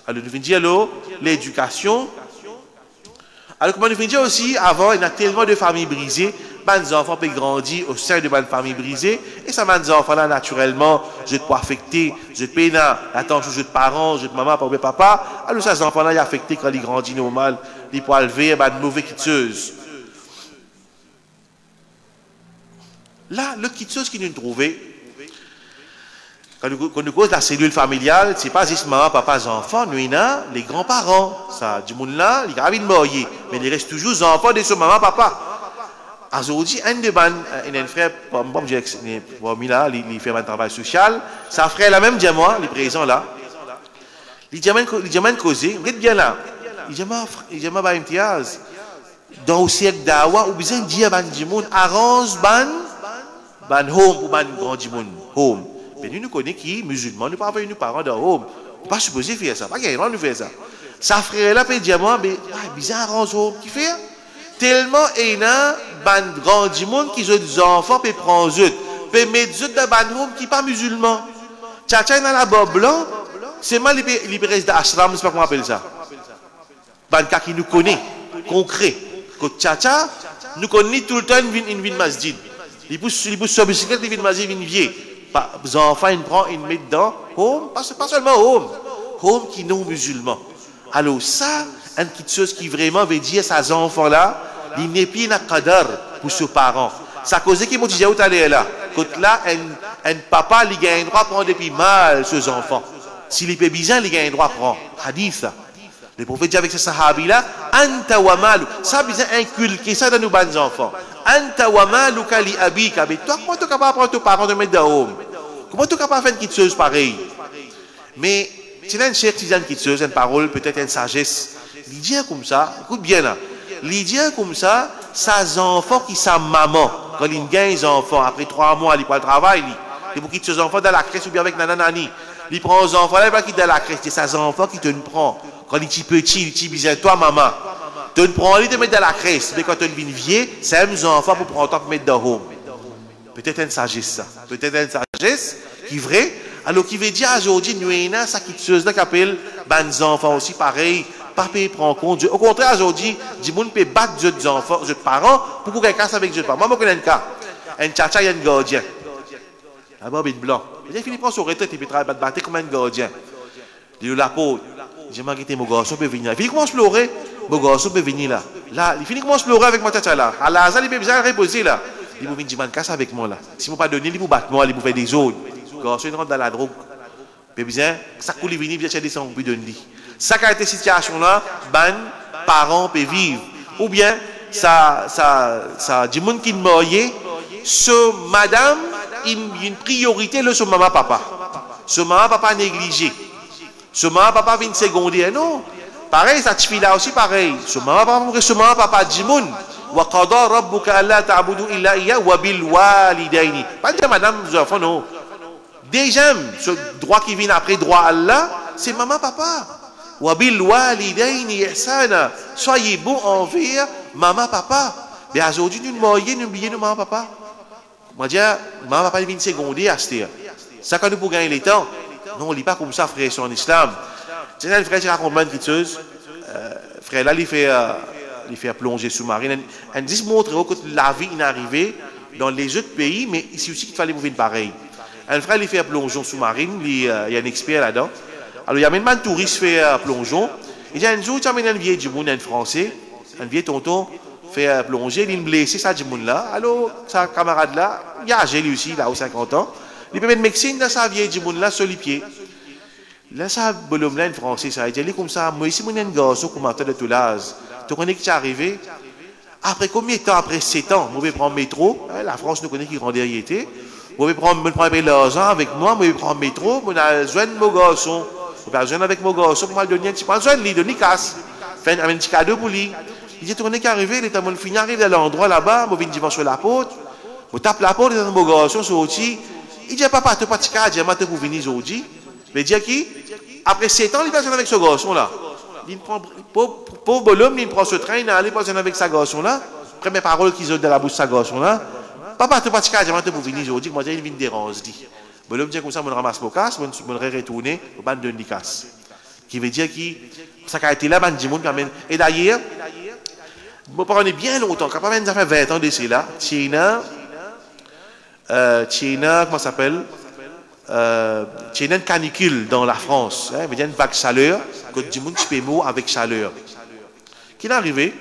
Alors, nous venons dire l'éducation. Alors, comme nous venons dire aussi, avant, il y a tellement de familles brisées. Les enfants peuvent grandir au sein de ma famille brisée. Et ça, les enfants-là, naturellement, je peux affecter, je peux l'attention de parents, de maman, papa. Alors, ça, ces enfants-là, ils sont affectés quand ils grandissent normal. Ils peuvent élever une mauvaise quitteuse. Là, le quitteuse qui nous trouvait, quand nous cause la cellule familiale, ce n'est pas juste maman, papa, les enfants, nous, il y a les grands-parents. Ça, du monde là, ils ont mourir. Mais il reste toujours les enfants de ce maman, papa. Aujourd'hui, un frère, il fait un travail social, sa frère, la même dit moi, il est présent là. Il dit causé, il est bien là. Il dit moi, dans le siècle d'Awa, ou bien dire ban dimoun, arrange ban home pour ban grand dimoun, home. Mais nous connaissons qui, musulmans, nous ne pouvons pas nos parents dans home. On ne peut pas supposer faire ça, pas qu'il y a nous faire ça. Sa frère là peut dire moi, mais bizarre arrange home, qui fait? Tellement il y a ban grand monde qui ont des enfants peut prendre eux peut mettre eux dans ban home qui pas musulman. Tchatcha dans la barbe blanc, c'est mal il reste d'ashram, c'est pas comment on appelle ça. Ban cas qui nous connaît concret. Que tchatcha nous connaît tout le temps une vie masjid. Il pousse sur bicyclette une vie masjid une vieille. Les enfants ils prend ils mettent dans home, pas seulement home qui non musulman. Alors ça une petite chose qui vraiment veut dire ces enfants là il n'est plus un qadar pour ses parents. Ça cause qui m'a dit où t'allais là. Quand là, un papa, il a un droit à prendre depuis mal ses enfants. S'il est bizarre, il a un droit à prendre. Hadith. Le prophète dit avec ce sahabi là, anta wa malu. Ça a besoin inculquer ça dans nos bons enfants. Anta wa malu kali abika. Mais toi, comment tu es capable de prendre tes parents de mettre dans home? Comment tu es capable de faire une petite chose pareille? Mais, tu as une chère petite chose, une parole, peut-être une sagesse. Il dit comme ça, écoute bien là. L'idée comme ça, ces enfants qui sont maman, quand ils gagnent les enfants, après 3 mois, ils prennent le travail, ils quitter ces enfants dans la crèche ou bien avec nanani. Ils prennent les enfants là, ils quitter dans la crèche. C'est ces enfants qui te prennent. Quand ils sont petits, ils disent, toi maman, tu te prends, ils te mettent dans la crèche. Mais quand tu es vieux, c'est les enfants pour prendre le temps pour mettre dans home. Peut-être une sagesse ça. Peut-être une sagesse qui est vraie. Alors qui veut dire aujourd'hui, nous avons ça qui appelle les enfants aussi pareil. Papa prend compte. Au contraire, aujourd'hui, du monde peut battre des enfants, des parents, pour qu'on casse avec des parents. Moi, je connais un cas. Un tchatcha, il y a un gardien. Un bob blanc. Il finit par son retraite, il peut battre comme un gardien. Il la peau. J'ai manqué mon garçon peut venir. Il finit commence à pleurer. Mon garçon peut venir là. Là, il finit commence à pleurer avec mon tchatcha là. À la il peut bien reposer là. Il peut venir dire, casse avec moi là. Si je ne pas donner, il peut battre moi, il peut faire des autres. Le garçon, il rentre dans la drogue. Il peut bien, ça coule, il vient, il vient chercher son but de lui. Ça qui a été situation là, ban parents peuvent vivre. Ou bien, ça, du monde qui est ce madame, une priorité là sur maman papa. Ce maman papa négligé. Ce maman papa vient secondaire. Non. Pareil, ça te fait là aussi pareil. Ce maman papa du monde. Wa qada rabbuka alla ta'budu illa iya wa bil walidaini. Pas dire madame, vous enfants, non. Déjà, ce droit qui vient après droit Allah, c'est maman papa. Wabil walidaini ihsana. Soyez bons envers maman papa. Mais aujourd'hui nous moyens nous oublier nous maman papa. Moi dire maman papa vient secondaire à ce ça quand nous pour gagner les temps. Non, on lit pas comme ça frère sur l'islam. C'est un frère qui raconte une petite chose. Frère là il fait les faire plonger sous-marine. On dit montrer que la vie est arrivée dans les autres pays, mais ici aussi qu'il fallait mouvoir pareil. Un frère les faire plongeon sous-marine, il y a un expert là-dedans. Alors il y a même un touriste faire plongeon. Il dit un jour, tu amènes un vieil du monde, un français, un vieil tonton, fait plonger, il est blessé, ça du monde là. Alors, sa camarade là, il a âgé lui aussi, là, aux 50 ans. Il peut mettre médecine dans sa vieille du monde là, sur les pieds. Là, ça, bonhomme là, un français, ça, il dit comme ça, moi ici, mon un garçon, commentateur de Toulaz. Tu connais qui est arrivé? Après combien de temps, après 7 ans, je vais prendre le métro, la France nous connaît qui grandeur y était. Je vais prendre l'argent avec moi, je vais prendre le métro, je vais besoin de mon garçon. Je vais besoin avec mon garçon pour me donner un petit peu de lit, de Nicasse. Faire un petit cadeau pour lui. Il dit, tu connais qui est arrivé, il est à mon fini, arrive à l'endroit là-bas, je viens sur la porte, je tape la porte, il est dans mon garçon, sorti. Il dit, papa, tu n'as pas de cas, je vais pour venir aujourd'hui. Mais dit qui? Après 7 ans, il va avec ce garçon-là. Il prend, pauvre bonhomme, il prend ce train, il aller passer avec sa garçon-là. Première parole qu'ils ont de la bouche de sa garçon-là. Papa, tu n'as pas de cas, je vais pour venir aujourd'hui. Moi, il vient déranger. Bonhomme dit comme ça, je ramasse mon casse, je vais retourner au ban de Nicasse. Qui veut dire que ça a été là, ban de monde. Et d'ailleurs, bon, on est bien longtemps, quand même, ça fait 20 ans de cela. China, comment ça s'appelle? China une canicule dans la France. Il y a une vague chaleur, que du monde qui peut avec chaleur. Qui est arrivé?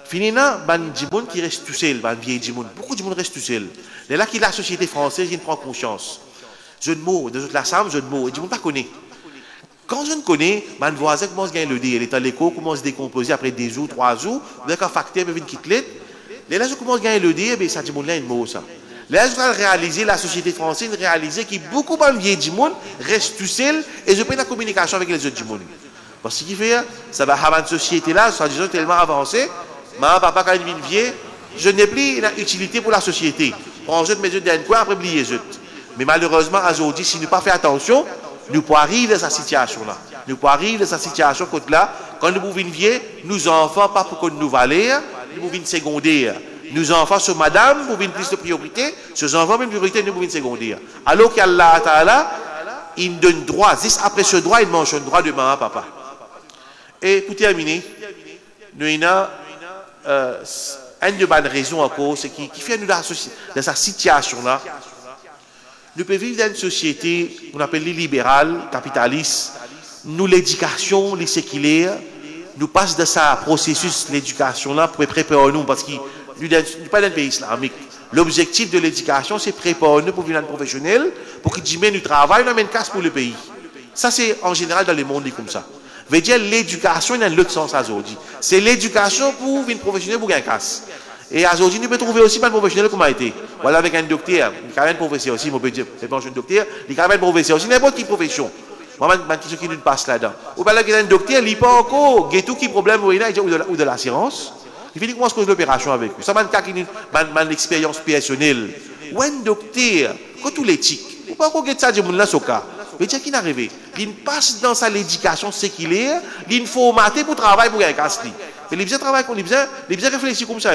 Finalement, il y a des gens qui restent tout seuls, beaucoup de gens restent tout seuls. C'est là que la société française prend conscience. Jeu de mots, de la SAM, jeu de mots, et du monde ne connaît. Quand je ne connais, mon voisin commence à gagner le dé. Il est à l'écho, commence à se décomposer après 2 jours, 3 jours. Avec un facteur, il vient quitter. Et là, je commence à gagner le dé, et ça dit, là, une mot, ça. Là, je vais réaliser, la société française, réaliser que beaucoup de vieilles du monde restent tout seuls et je peux la communication avec les autres du monde. Parce ce qui fait, ça va avoir une société là, soit disant tellement avancée, maman, papa, quand il vient vieux, je n'ai plus d'utilité pour la société. On jette mes yeux d'un coin, après, oublier les autres. Mais malheureusement, aujourd'hui, si nous ne pas fait attention, nous pouvons arriver à cette situation-là. Nous pouvons arriver à cette situation là, quand nous pouvons vieux, nos enfants, pas pour que nous valeurs, nous pouvons secondaire. Nos enfants sur madame, pour une plus de priorité, ces enfants, même priorité, nous pour une secondaire. Alors qu'Allah Ta'ala, il donne droit, juste après ce droit, il mentionne droit de maman, papa. Et pour terminer, nous avons une de bonnes raisons encore, c'est qui fait nous dans cette situation-là. Nous pouvons vivre dans une société qu'on appelle libérale, capitaliste, nous l'éducation, les séculaires, nous passons de ce processus, l'éducation-là, pour préparer nous, parce que nous ne sommes pas dans un pays islamique. L'objectif de l'éducation, c'est préparer nous pour venir professionnel, pour que demain nous travaillons, nous amène casse pour le pays. Ça, c'est en général dans le monde comme ça. Veut dire l'éducation dans l'autre sens aujourd'hui. C'est l'éducation pour venir professionnel pour gagner casse. Et aujourd'hui, nous pouvons trouver aussi pas de professionnel comme a été. Voilà, avec un docteur, il y a un professeur aussi, on peut dire, c'est pas un jeune docteur, il y a un professeur aussi, n'importe quelle profession. Moi, je question qui nous passe là-dedans. Ou bien là, il y a un docteur, il n'y a pas encore, il y a tout qui problème ou de l'assurance. Il finit comment se pose l'opération avec lui. Ça m'a une expérience personnelle. Ou un docteur, quand tout l'éthique, ou pas qu'on ça du monde là, ce cas. Mais tiens, qui n'est arrivé? Il passe dans sa l'éducation séculaire, il formaté pour travailler pour un casse. Mais les besoins travaillent, les besoins réfléchir comme ça.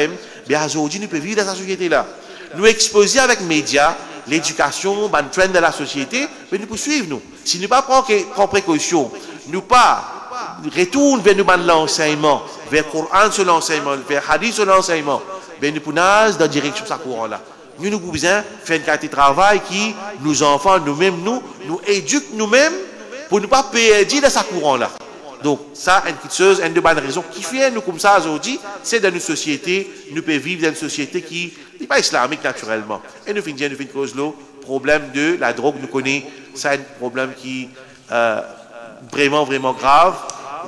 Bien aujourd'hui, nous pouvons vivre dans cette société-là. Nous exposer avec les médias, l'éducation, le trend de la société, mais nous poursuivre nous. Si nous ne prenons précaution, nous pas retourne vers nous l'enseignement, vers le Coran sur l'enseignement, vers le Hadith sur l'enseignement, ben nous pouvons dans la direction de ce courant-là. Nous avons besoin de faire une qualité de travail qui, nos enfants, nous-mêmes, nous éduquent nous-mêmes pour ne pas perdre dans ce courant-là. Donc, ça, une petite chose, une de bonnes raisons qui fait nous comme ça aujourd'hui, c'est dans une société, nous pouvons vivre dans une société qui n'est pas islamique naturellement. Et nous finissons cause le problème de la drogue, nous connaissons, c'est un problème qui vraiment grave.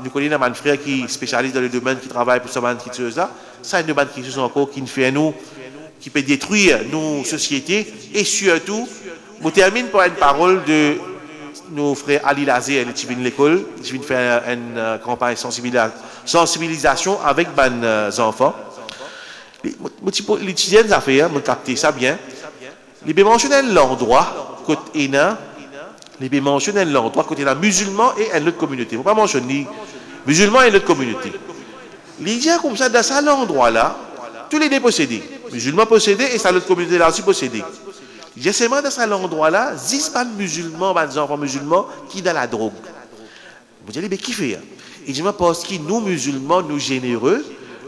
Nous connaissons un frère qui est spécialiste dans le domaine, qui travaille pour ce genre de choses-là. C'est une bonne chose encore qui nous fait nous, qui peut détruire nos sociétés. Et surtout, je termine par une parole de nos frères Ali Lazé, qui viennent de l'école, qui viennent faire une campagne de sensibilisation avec les enfants. Les étudiants ont fait, ont capté ça bien. Ils ont mentionné l'endroit, côté ENA, ils ont mentionné l'endroit, côté la musulman et une autre communauté. Il ne faut pas mentionner musulman et une autre communauté. Ils disent comme ça, dans cet endroit-là, tous les deux possédés. Musulmans possédés et cette autre communauté-là aussi possédée. J'ai seulement dans cet endroit-là, 10 musulmans, des enfants musulmans qui sont dans la drogue. Vous allez, mais qui fait? Il dit, parce que nous, musulmans, nous généreux,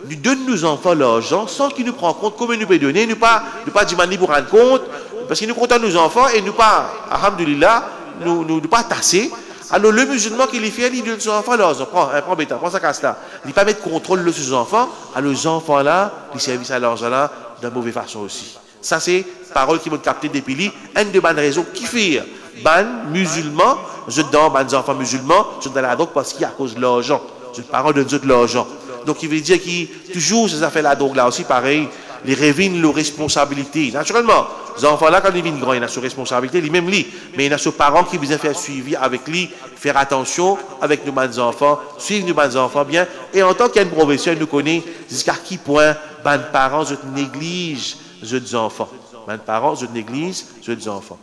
nous donnons nos enfants l'argent sans qu'ils nous prennent compte comment nous pouvons donner, nous pas demander pour rendre compte, parce que nous comptons nos enfants et nous pas, alhamdulillah, nous pas tasser. Alors le musulman qui les fait, il donne ses enfants l'argent, prends bêta, prends ça casse là. Il ne pas mettre contrôle de ses enfants, alors les enfants là, ils servent à l'argent là de mauvaise façon aussi. Ça c'est parole qui vont capter des pili, une de bonnes raisons qui fait. Ban musulmans, je donne ban enfants musulmans, je donne la drogue parce qu'il y a à cause de l'argent. Je parle de l'argent. Donc il veut dire qu'il toujours ces affaires la drogue là aussi pareil, les révèlent leurs responsabilités. Naturellement, les enfants là quand ils viennent grands, ils ont leurs responsabilités, les mêmes lui, mais il y a ses parents qui besoin faire suivi avec lui, faire attention avec nos bonnes enfants, suivre nos bonnes enfants bien. Et en tant qu'un professeur, nous connaît jusqu'à qui point ban parents je néglige les enfants. Ban parents je néglige les enfants.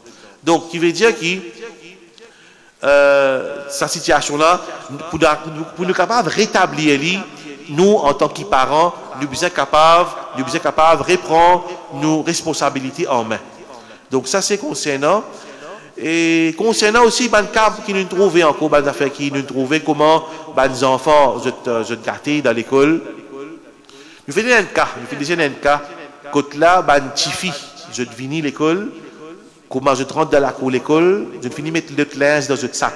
Donc, qui veut dire que sa situation-là, pour nous capables de rétablir, nous, en tant que parents, nous sommes capables de reprendre nos responsabilités en main. Donc, ça, c'est concernant. Et concernant aussi les cas qui nous trouvent encore, les affaires qui nous trouvent, comment les enfants se gâtent dans l'école. Nous faisons un cas, quand là, les petites filles, je finis l'école. Comment je rentre dans la cour de l'école, je finis mettre le linge dans un sac.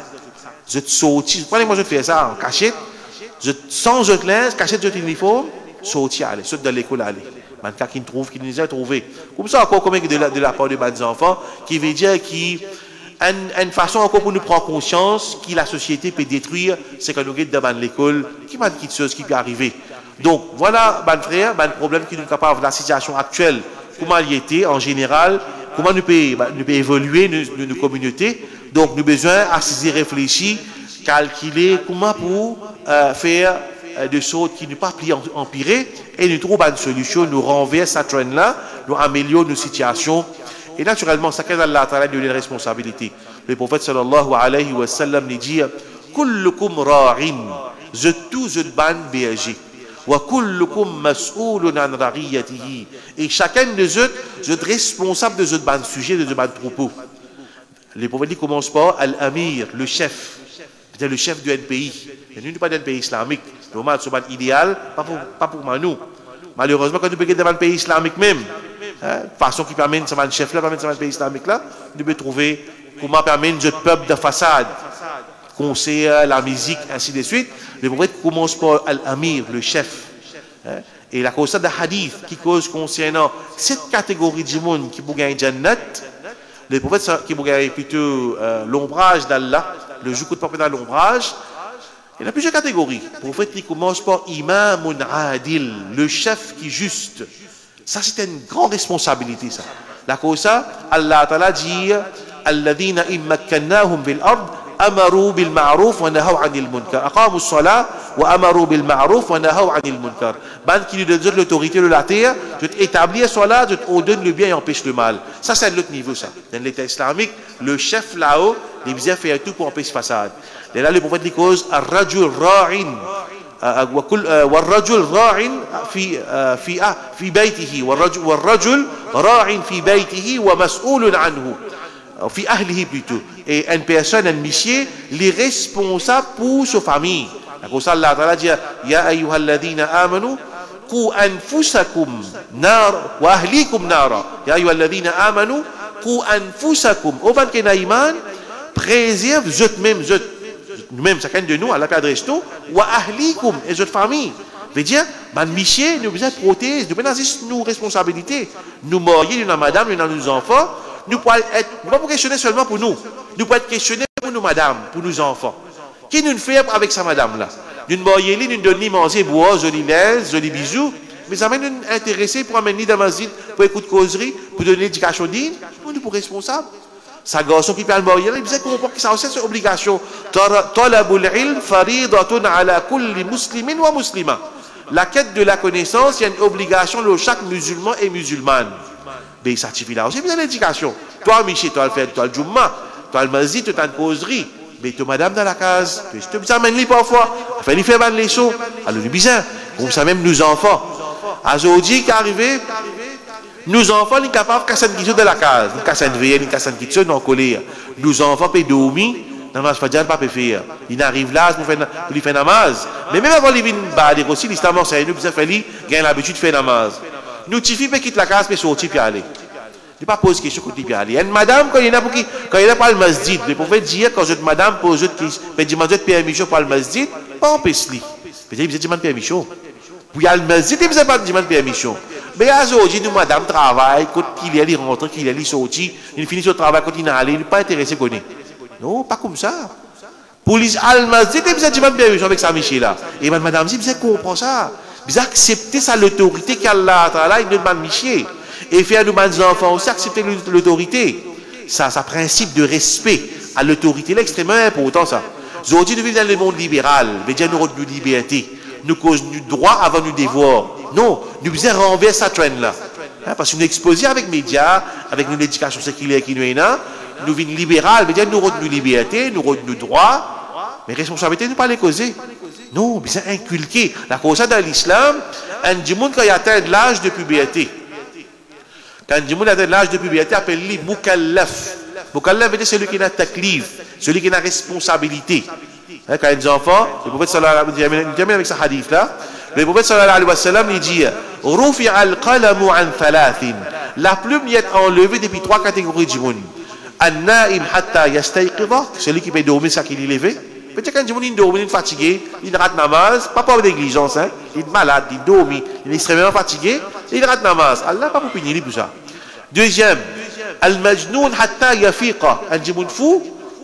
Je sortis, prenez-moi je fais ça en cachette, je change le linge, cachette de uniforme, sortir, aller, saute dans l'école, aller. Maintenant, qui nous a trouvé. Comme ça, encore comme de la part de mes enfants, qui veut dire qu'il une façon encore pour nous prendre conscience que la société peut détruire, c'est que nous sommes devant l'école, qui m'a dit quelque chose qui peut arriver. Donc, voilà, mes frères, le problème qui nous est capable de la situation actuelle, comment elle y était en général, comment nous pouvons évoluer nos communautés. Donc, nous avons besoin d'assister, réfléchir, calculer comment pour faire de sorte qui ne pas empirer et nous trouvons une solution, nous renverse cette trend-là, nous améliorons nos situations. Et naturellement, ça qu'est Allah Ta'ala donne une responsabilité. Le prophète sallallahu alayhi wa sallam nous dit kullukum ra'in, je tous je ban berger. Et chacun de eux est responsable de ce sujet, de ce propos. Le prophète commence par Al-Amir, le chef. C'est le chef du pays. Il n'est pas d'un pays islamique. Normal, c'est un idéal, pas pour nous. Malheureusement, quand nous sommes dans un pays islamique même, façon qui permet ce chef là, permet ce pays islamique là, nous devons trouver comment permettre ce peuple de façade. Concert, la musique, ainsi de suite. Le prophète commence par Al-Amir, le chef. Et la cause de hadith qui cause concernant cette catégorie de monde qui peut gagner Jannat, le prophète qui peut gagner plutôt l'ombrage d'Allah, le jour de dans l'ombrage, il y a plusieurs catégories. Le prophète qui commence par Imamun Adil, le chef qui est juste. Ça, c'est une grande responsabilité, ça. La cause ça, Allah Ta'ala dit Alladhina immakkannahum bil ard amaru bil ma'ruf wa nahaw 'anil munkar. Aqamu as-salat wa amaru bil ma'ruf wa nahaw 'anil munkar. Ban qui nous donne l'autorité de la terre, de établir cela, de ordonner le bien et empêche le mal. Ça c'est l'autre niveau ça. Dans l'État islamique, le chef là-haut, il vient faire tout pour empêcher façade. Et là le prophète dit cause ar-rajul ra'in والرجل راع في بيته والرجل راع في بيته ومسؤول عنه في أهله plutôt. Et une personne, un monsieur, il est responsable pour sa famille. Comme ça, Allah Ta'ala dit Ya ayyuhalladhina amanu qu anfusakum nar wa ahlikum nara. Ya ayyuhalladhina amanu qu anfusakum. Au ban kena iman, préserve nous-mêmes, chacun de nous, Allah adresse nous, wa ahlikum et votre famille. Veut dire, monsieur, nous besoin de protéger, nous besoin de nos responsabilités. Nous marier, nous madame, nous nos enfants. Nous ne pouvons pas questionner seulement pour nous. Nous pouvons être questionnés pour nos madames, pour nos enfants. Qui nous fait avec sa madame-là? Nous ne marions, nous ne donnons manger, boire, joli linge, joli bisous. Mais ça m'a intéressé pour amener dans la masjid, pour écouter causerie, pour donner l'éducation digne. Nous sommes responsables. Sa garçon qui peut le marier, il disait qu'on peut que ça aussi c'est obligation. Talabul ilm faridatun ala kulli muslimin wa muslima. La quête de la connaissance, il y a une obligation de chaque musulman et musulmane. Mais ça suffit là aussi, bien l'éducation. Toi, Michel, toi le fait, toi le Jumma, toi le Mazid, toi le causerie. Mais toi, madame, dans la case, tu te amènes parfois, afin de faire les leçons. Alors, le bizarre, comme ça même nos enfants. Aujourd'hui, qui arrivé, nos enfants sont capables de casser une question de la case. Nous cassons une veille, nous cassons une question dans la colère. Nos enfants peuvent dormir, namaz fajr pas faire. Il arrive là pour lui faire namaz. Mais même avant il vient bader aussi l'islam enseigne nous besoin faire lui gagne l'habitude de faire namaz. Nous tifi peut quitter la case mais sortir puis aller. Il pas pose question quand il peut aller. Une madame quand il y a pour qui quand il a pas le masjid, le prophète dit quand je madame pose autre qui peut demander permission pour le masjid, pas empêche lui. Peut dire il demande permission. Pour y aller le masjid, il ne pas demander permission. Mais aujourd'hui, nous, madame, travaille, quand il est rentré, qu'il est sorti, il finit son travail, quand il est allé, il n'est pas intéressé qu'on est. Non, pas comme ça. Pour les Al-Masjid, il a demandé permission avec sa Michel là. Et madame dit, vous comprend ça. Vous acceptez ça, l'autorité qu'Allah a, il nous demande Michel. Et faire nous, les enfants aussi, accepter l'autorité. Ça, principe de respect à l'autorité, c'est extrêmement important, ça. Aujourd'hui, nous vivons dans le monde libéral, veut dire nous avons une liberté. Nous causons du droit avant nous devoir. Non, nous devons renverser cette trend-là. Parce que nous exposons avec les médias, avec l'éducation séculaire qui nous est là, nous vivons libéral, veut dire nous avons une liberté, nous avons nos droits, mais responsabilité, nous ne pas les causer. Non, nous devons inculquer. La cause dans l'islam, un monde quand il atteint l'âge de puberté. Quand un monde atteint l'âge de puberté, appelle-le mukallaf. Mukallaf veut dire celui qui a taklif, celui qui a responsabilité. Quand les enfants, le prophète sallallahu alayhi wa sallam, il termine avec ce hadith là, le prophète sallallahu alayhi wa sallam, il dit Rufi al-qalamu an thalathin. La plume y est enlevée depuis 3 catégories de monde. An-na'im hatta yastayqidha, celui qui peut dormir, ça qu'il est levé. Peut-être quand il dort, il est fatigué, il rate namaz, pas par négligence, hein. Il est malade, il dort, il est extrêmement fatigué, il rate namaz. Allah pas pour punir pour ça. Deuxième, al-majnoun hatta yafiqa, un djimoun fou.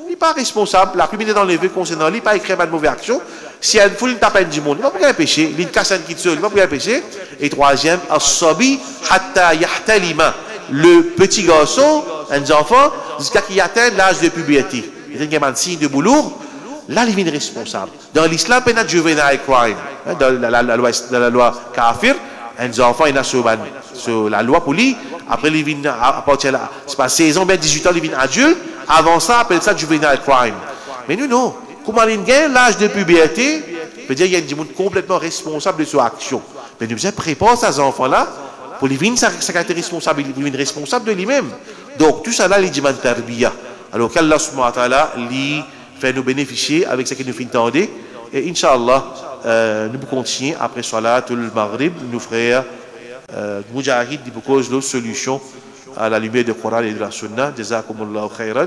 Il n'est pas responsable, la plume est enlevée concernant lui, il n'est pas écrit de mauvaise action. Si un fou, il tape un djimoun, il ne va pas pécher, il casse un kit seul, il ne va pas pécher. Et troisième, as-sabi hatta yahtalima, le petit garçon, un enfant, jusqu'à qu'il atteigne l'âge de puberté. Il y a un signe de boulour, là, il est responsable. Dans l'islam, il y a un juvenile crime. Dans la loi kafir, un enfant, il a sur la loi pour lui. Après, il vient à partir de là, c'est pas 16 ans, bien 18 ans, il vient adulte. Avant ça, on appelle ça juvenile crime. Mais nous, non. Comment il gagne l'âge de puberté, veut dire qu'il y a un monde complètement responsable de son action. Mais nous devons préparer ces enfants-là pour lui venir sa responsabilité, pour lui responsable de lui-même. Donc, tout ça là, il dit tarbiya. Alors qu'Allah subhanahu wa ta'ala, lui, fait nous bénéficier avec ce que nous finissons d'entendre. Et Inch'Allah, nous pouvons continuer après Salat, le Maghrib, nos frères, Mujahid, qui proposent d'autres solutions à la lumière du Coran et de la Sunna. Jazakumullahu khairan.